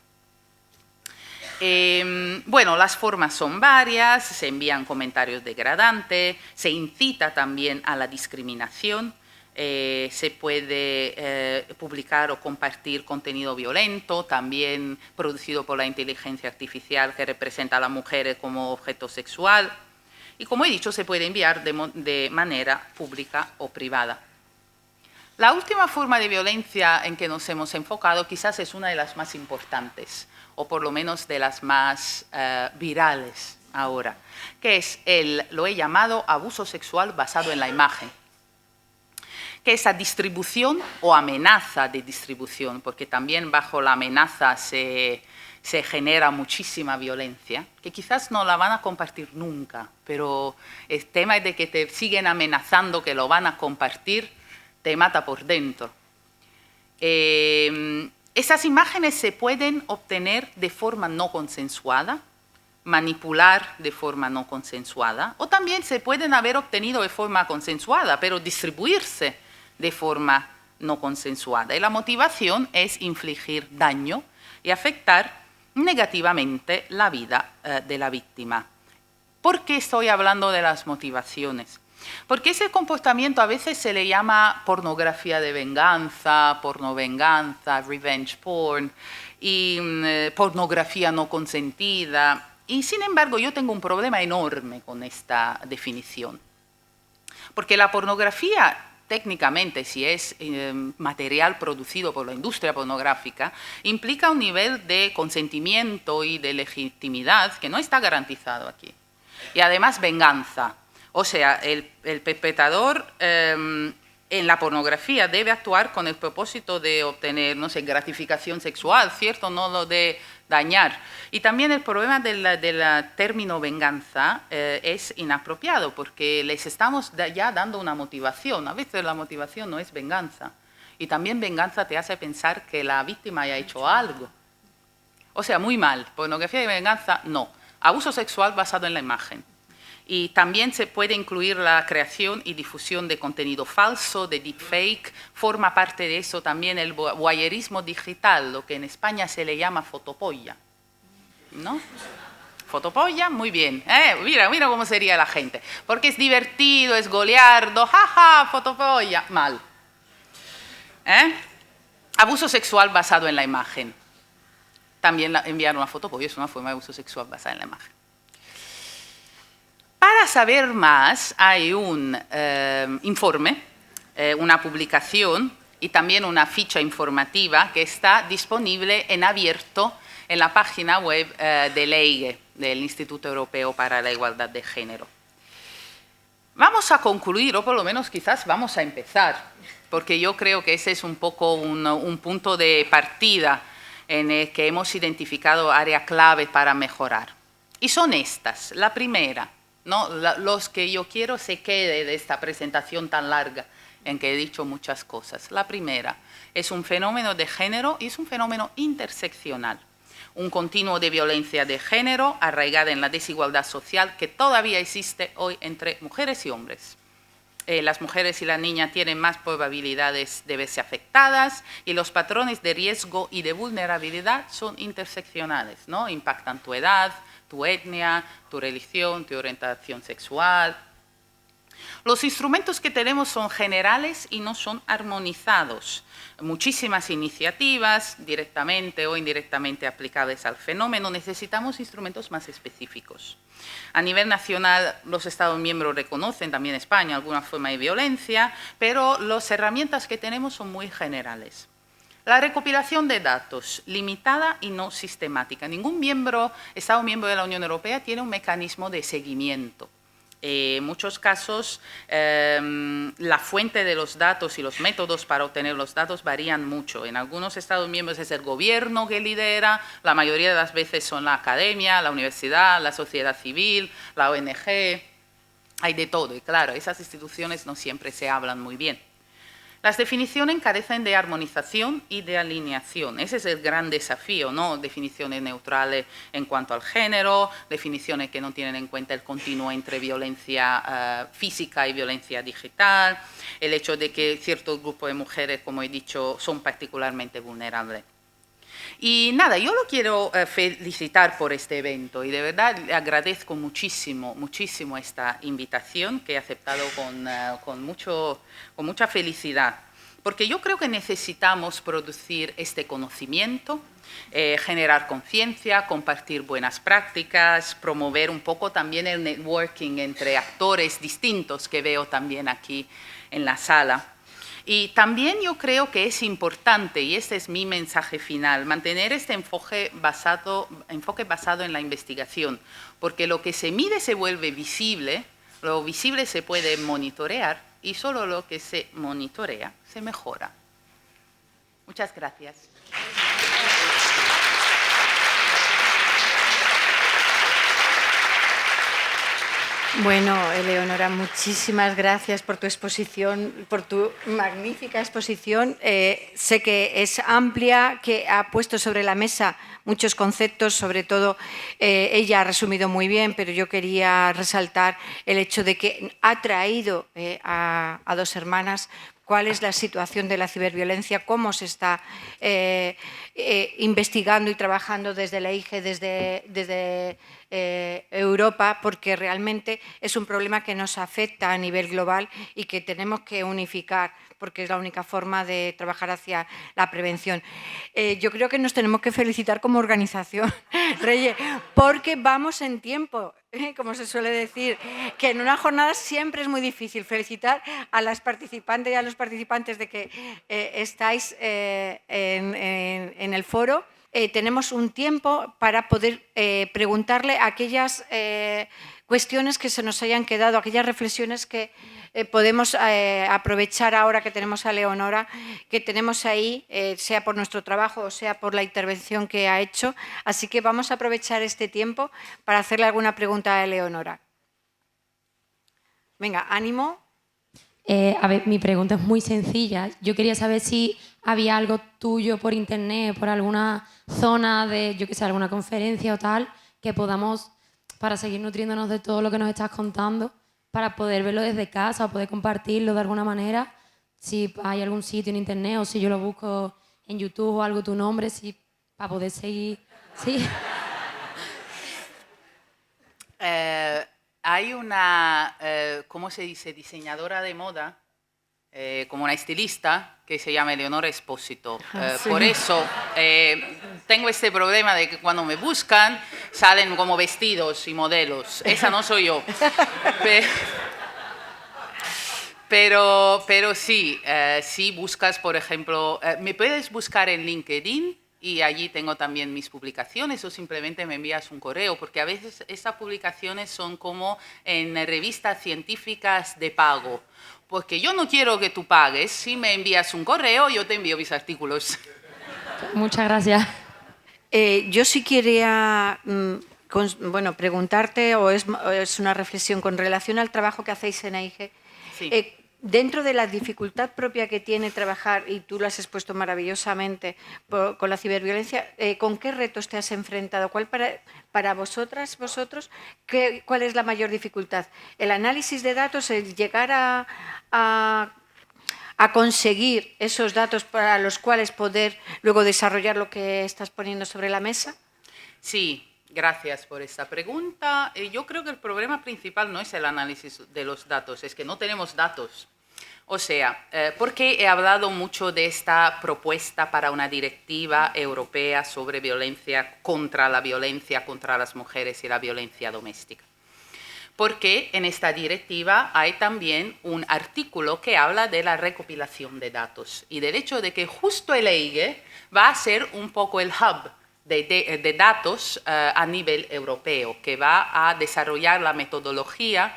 Bueno, las formas son varias, se envían comentarios degradantes, se incita también a la discriminación, se puede publicar o compartir contenido violento, también producido por la inteligencia artificial que representa a las mujeres como objeto sexual. Y como he dicho, se puede enviar de manera pública o privada. La última forma de violencia en que nos hemos enfocado quizás es una de las más importantes, o por lo menos de las más virales ahora, que es lo he llamado abuso sexual basado en la imagen, que es la distribución o amenaza de distribución, porque también bajo la amenaza se genera muchísima violencia, que quizás no la van a compartir nunca, pero el tema es de que te siguen amenazando que lo van a compartir, te mata por dentro. Esas imágenes se pueden obtener de forma no consensuada, manipular de forma no consensuada, o también se pueden haber obtenido de forma consensuada, pero distribuirse de forma no consensuada. Y la motivación es infligir daño y afectar negativamente la vida de la víctima. ¿Por qué estoy hablando de las motivaciones? Porque ese comportamiento a veces se le llama pornografía de venganza, pornovenganza, revenge porn, y pornografía no consentida. Y sin embargo, yo tengo un problema enorme con esta definición. Porque la pornografía, técnicamente, si es material producido por la industria pornográfica, implica un nivel de consentimiento y de legitimidad que no está garantizado aquí. Y además venganza. O sea, el perpetrador en la pornografía debe actuar con el propósito de obtener, no sé, gratificación sexual, ¿cierto? No lo de dañar. Y también el problema del término venganza es inapropiado porque les estamos ya dando una motivación. A veces la motivación no es venganza. Y también venganza te hace pensar que la víctima haya hecho algo. O sea, muy mal. Pornografía y venganza, no. Abuso sexual basado en la imagen. Y también se puede incluir la creación y difusión de contenido falso, de deepfake. Forma parte de eso también el voyeurismo digital, lo que en España se le llama fotopolla, ¿no? Fotopolla, muy bien. Mira cómo sería la gente. Porque es divertido, es goleardo, jaja, fotopolla, mal. Abuso sexual basado en la imagen. También enviar una fotopolla es una forma de abuso sexual basada en la imagen. Para saber más, hay un informe, una publicación y también una ficha informativa que está disponible en abierto en la página web del EIGE, del Instituto Europeo para la Igualdad de Género. Vamos a concluir, o por lo menos quizás vamos a empezar, porque yo creo que ese es un poco un punto de partida en el que hemos identificado áreas clave para mejorar. Y son estas. La primera, ¿no? Los que yo quiero se quede de esta presentación tan larga en que he dicho muchas cosas. La primera es un fenómeno de género y es un fenómeno interseccional. Un continuo de violencia de género arraigada en la desigualdad social que todavía existe hoy entre mujeres y hombres. Las mujeres y las niñas tienen más probabilidades de verse afectadas y los patrones de riesgo y de vulnerabilidad son interseccionales, ¿no? Impactan tu edad, tu etnia, tu religión, tu orientación sexual. Los instrumentos que tenemos son generales y no son armonizados. Muchísimas iniciativas, directamente o indirectamente aplicables al fenómeno, necesitamos instrumentos más específicos. A nivel nacional, los Estados miembros reconocen, también España, alguna forma de violencia, pero las herramientas que tenemos son muy generales. La recopilación de datos, limitada y no sistemática. Ningún Estado miembro de la Unión Europea tiene un mecanismo de seguimiento. En muchos casos, la fuente de los datos y los métodos para obtener los datos varían mucho. En algunos Estados miembros es el gobierno que lidera, la mayoría de las veces son la academia, la universidad, la sociedad civil, la ONG, hay de todo. Y claro, esas instituciones no siempre se hablan muy bien. Las definiciones carecen de armonización y de alineación. Ese es el gran desafío, ¿no? Definiciones neutrales en cuanto al género, definiciones que no tienen en cuenta el continuo entre violencia física y violencia digital, el hecho de que ciertos grupos de mujeres, como he dicho, son particularmente vulnerables. Y nada, yo lo quiero felicitar por este evento y de verdad le agradezco muchísimo, muchísimo esta invitación que he aceptado con mucha felicidad, porque yo creo que necesitamos producir este conocimiento, generar conciencia, compartir buenas prácticas, promover un poco también el networking entre actores distintos que veo también aquí en la sala. Y también yo creo que es importante, y este es mi mensaje final, mantener este enfoque basado en la investigación, porque lo que se mide se vuelve visible, lo visible se puede monitorear y solo lo que se monitorea se mejora. Muchas gracias. Bueno, Eleonora, muchísimas gracias por tu exposición, por tu magnífica exposición. Sé que es amplia, que ha puesto sobre la mesa muchos conceptos, sobre todo ella ha resumido muy bien, pero yo quería resaltar el hecho de que ha traído a dos hermanas cuál es la situación de la ciberviolencia, cómo se está investigando y trabajando desde la IGE, desde Europa, porque realmente es un problema que nos afecta a nivel global y que tenemos que unificar, porque es la única forma de trabajar hacia la prevención. Yo creo que nos tenemos que felicitar como organización, Reyes, porque vamos en tiempo, como se suele decir, que en una jornada siempre es muy difícil. Felicitar a las participantes y a los participantes de que estáis en el foro. Tenemos un tiempo para poder preguntarle aquellas cuestiones que se nos hayan quedado, aquellas reflexiones que podemos aprovechar ahora que tenemos a Eleonora, que tenemos ahí, sea por nuestro trabajo o sea por la intervención que ha hecho. Así que vamos a aprovechar este tiempo para hacerle alguna pregunta a Eleonora. Venga, ánimo. A ver, mi pregunta es muy sencilla. Yo quería saber si había algo tuyo por internet, por alguna zona de, yo qué sé, alguna conferencia o tal, que podamos, para seguir nutriéndonos de todo lo que nos estás contando, para poder verlo desde casa o poder compartirlo de alguna manera, si hay algún sitio en internet o si yo lo busco en YouTube o algo tu nombre, si, para poder seguir. Sí. Hay una, ¿cómo se dice?, diseñadora de moda, como una estilista, que se llama Eleonora Espósito. Sí. Por eso tengo este problema de que cuando me buscan salen como vestidos y modelos. Esa no soy yo. Pero sí, si buscas, por ejemplo, me puedes buscar en LinkedIn y allí tengo también mis publicaciones o simplemente me envías un correo, porque a veces estas publicaciones son como en revistas científicas de pago, porque yo no quiero que tú pagues, si me envías un correo yo te envío mis artículos. Muchas gracias. Yo sí quería preguntarte, o es una reflexión con relación al trabajo que hacéis en AIGE. Sí. Dentro de la dificultad propia que tiene trabajar, y tú lo has expuesto maravillosamente, con la ciberviolencia, ¿con qué retos te has enfrentado? ¿Cuál para vosotros, cuál es la mayor dificultad? ¿El análisis de datos, el llegar a conseguir esos datos para los cuales poder luego desarrollar lo que estás poniendo sobre la mesa? Sí, Gracias por esta pregunta. Yo creo que el problema principal no es el análisis de los datos, es que no tenemos datos. O sea, porque he hablado mucho de esta propuesta para una directiva europea sobre violencia contra las mujeres y la violencia doméstica. Porque en esta directiva hay también un artículo que habla de la recopilación de datos y del hecho de que justo el EIGE va a ser un poco el hub de datos a nivel europeo, que va a desarrollar la metodología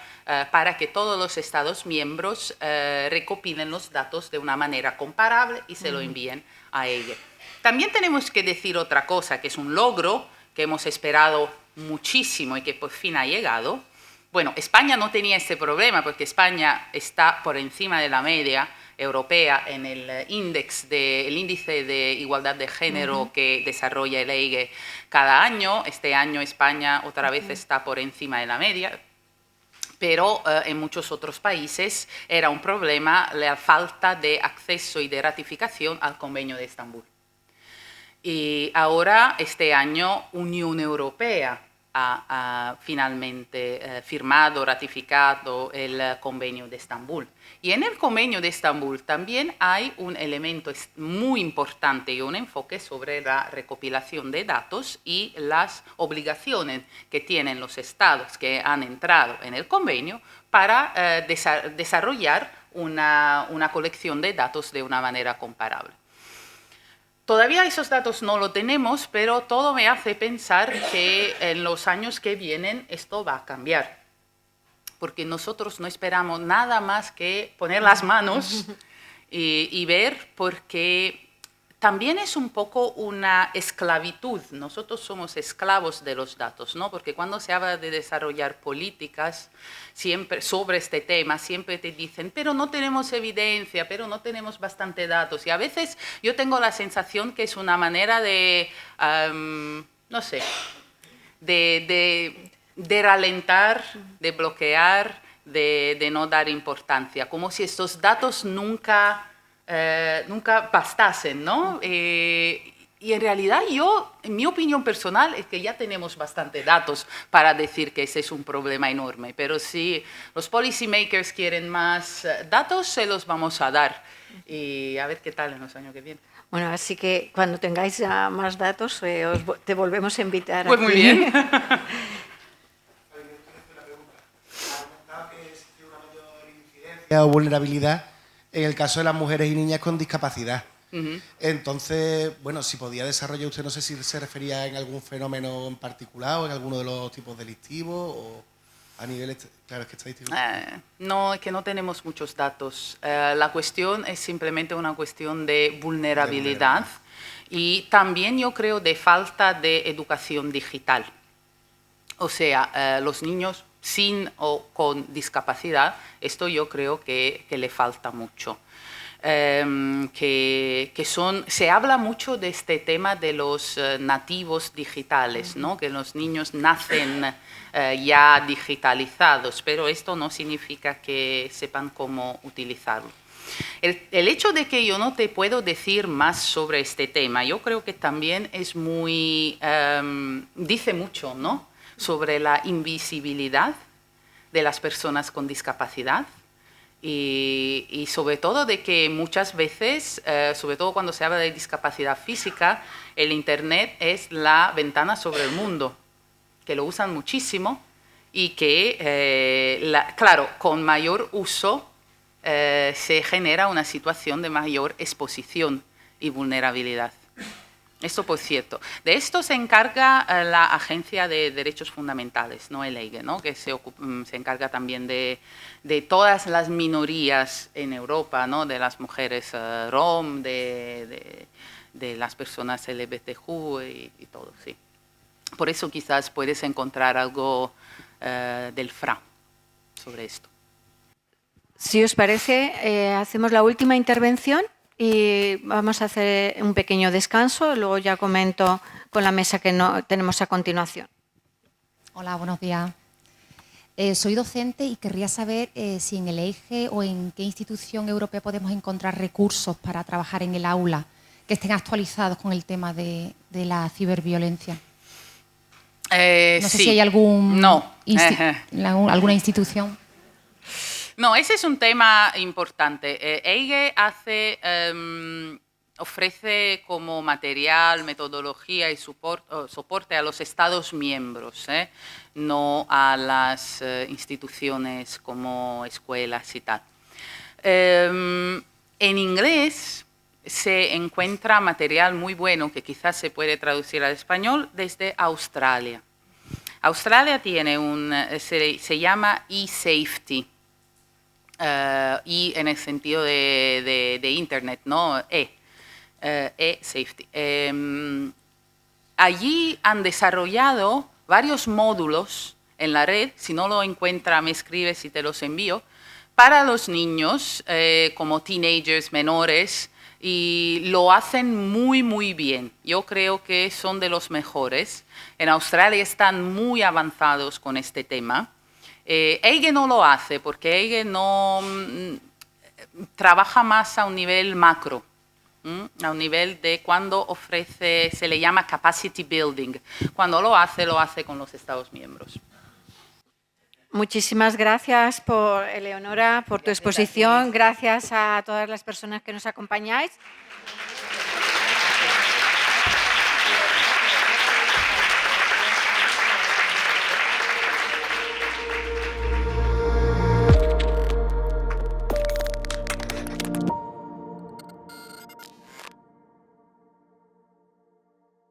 para que todos los Estados miembros recopilen los datos de una manera comparable y se lo envíen a EIGE. También tenemos que decir otra cosa, que es un logro que hemos esperado muchísimo y que por fin ha llegado. Bueno, España no tenía este problema porque España está por encima de la media europea en el índice de igualdad de género que desarrolla el EIGE cada año. Este año España otra vez está por encima de la media, pero en muchos otros países era un problema la falta de acceso y de ratificación al Convenio de Estambul. Y ahora, este año, Unión Europea ha finalmente firmado, ratificado el Convenio de Estambul. Y en el Convenio de Estambul también hay un elemento muy importante y un enfoque sobre la recopilación de datos y las obligaciones que tienen los estados que han entrado en el convenio para desarrollar una colección de datos de una manera comparable. Todavía esos datos no lo tenemos, pero todo me hace pensar que en los años que vienen esto va a cambiar. Porque nosotros no esperamos nada más que poner las manos y ver, porque también es un poco una esclavitud. Nosotros somos esclavos de los datos, ¿no? Porque cuando se habla de desarrollar políticas siempre sobre este tema, siempre te dicen, pero no tenemos evidencia, pero no tenemos bastante datos. Y a veces yo tengo la sensación que es una manera de, no sé, de ralentar, de bloquear, de no dar importancia, como si estos datos nunca bastasen, ¿no? Y en realidad en mi opinión personal, es que ya tenemos bastante datos para decir que ese es un problema enorme, pero si los policy makers quieren más datos, se los vamos a dar y a ver qué tal en los años que vienen. Bueno, así que cuando tengáis ya más datos, te volvemos a invitar. Pues aquí. muy bien. O vulnerabilidad en el caso de las mujeres y niñas con discapacidad. Entonces, bueno, si podía desarrollar usted, no sé si se refería en algún fenómeno en particular o en alguno de los tipos delictivos o a nivel, claro, es que estadístico. No, es que no tenemos muchos datos. La cuestión es simplemente una cuestión de vulnerabilidad y también yo creo de falta de educación digital. O sea, los niños sin o con discapacidad, esto yo creo que le falta mucho. Se habla mucho de este tema de los nativos digitales, ¿no? Que los niños nacen ya digitalizados, pero esto no significa que sepan cómo utilizarlo. El hecho de que yo no te puedo decir más sobre este tema, yo creo que también es dice mucho, ¿no? Sobre la invisibilidad de las personas con discapacidad y sobre todo de que muchas veces, sobre todo cuando se habla de discapacidad física, el Internet es la ventana sobre el mundo, que lo usan muchísimo y que, claro, con mayor uso se genera una situación de mayor exposición y vulnerabilidad. Esto, por cierto, de esto se encarga la Agencia de Derechos Fundamentales, no el EIGE, ¿no? Que se encarga también de todas las minorías en Europa, ¿no? De las mujeres rom, de las personas LGBTQ y todo, sí. Por eso quizás puedes encontrar algo del FRA sobre esto. Si os parece, hacemos la última intervención. Y vamos a hacer un pequeño descanso, luego ya comento con la mesa que tenemos a continuación. Hola, buenos días. Soy docente y querría saber si en el EIGE o en qué institución europea podemos encontrar recursos para trabajar en el aula que estén actualizados con el tema de la ciberviolencia. No sé sí. si hay alguna institución. No, ese es un tema importante. EIGE ofrece como material, metodología y soporte a los Estados miembros, no a las instituciones como escuelas y tal. En inglés se encuentra material muy bueno que quizás se puede traducir al español desde Australia. Australia tiene se llama eSafety. Y en el sentido de Internet, ¿no? eSafety. Allí han desarrollado varios módulos en la red, si no lo encuentra me escribes y te los envío, para los niños como teenagers menores y lo hacen muy, muy bien. Yo creo que son de los mejores. En Australia están muy avanzados con este tema. EIGE no lo hace porque EIGE no trabaja más a un nivel macro, a un nivel de cuando ofrece, se le llama capacity building. Cuando lo hace con los Estados miembros. Muchísimas gracias, Eleonora, por tu exposición. Gracias a todas las personas que nos acompañáis.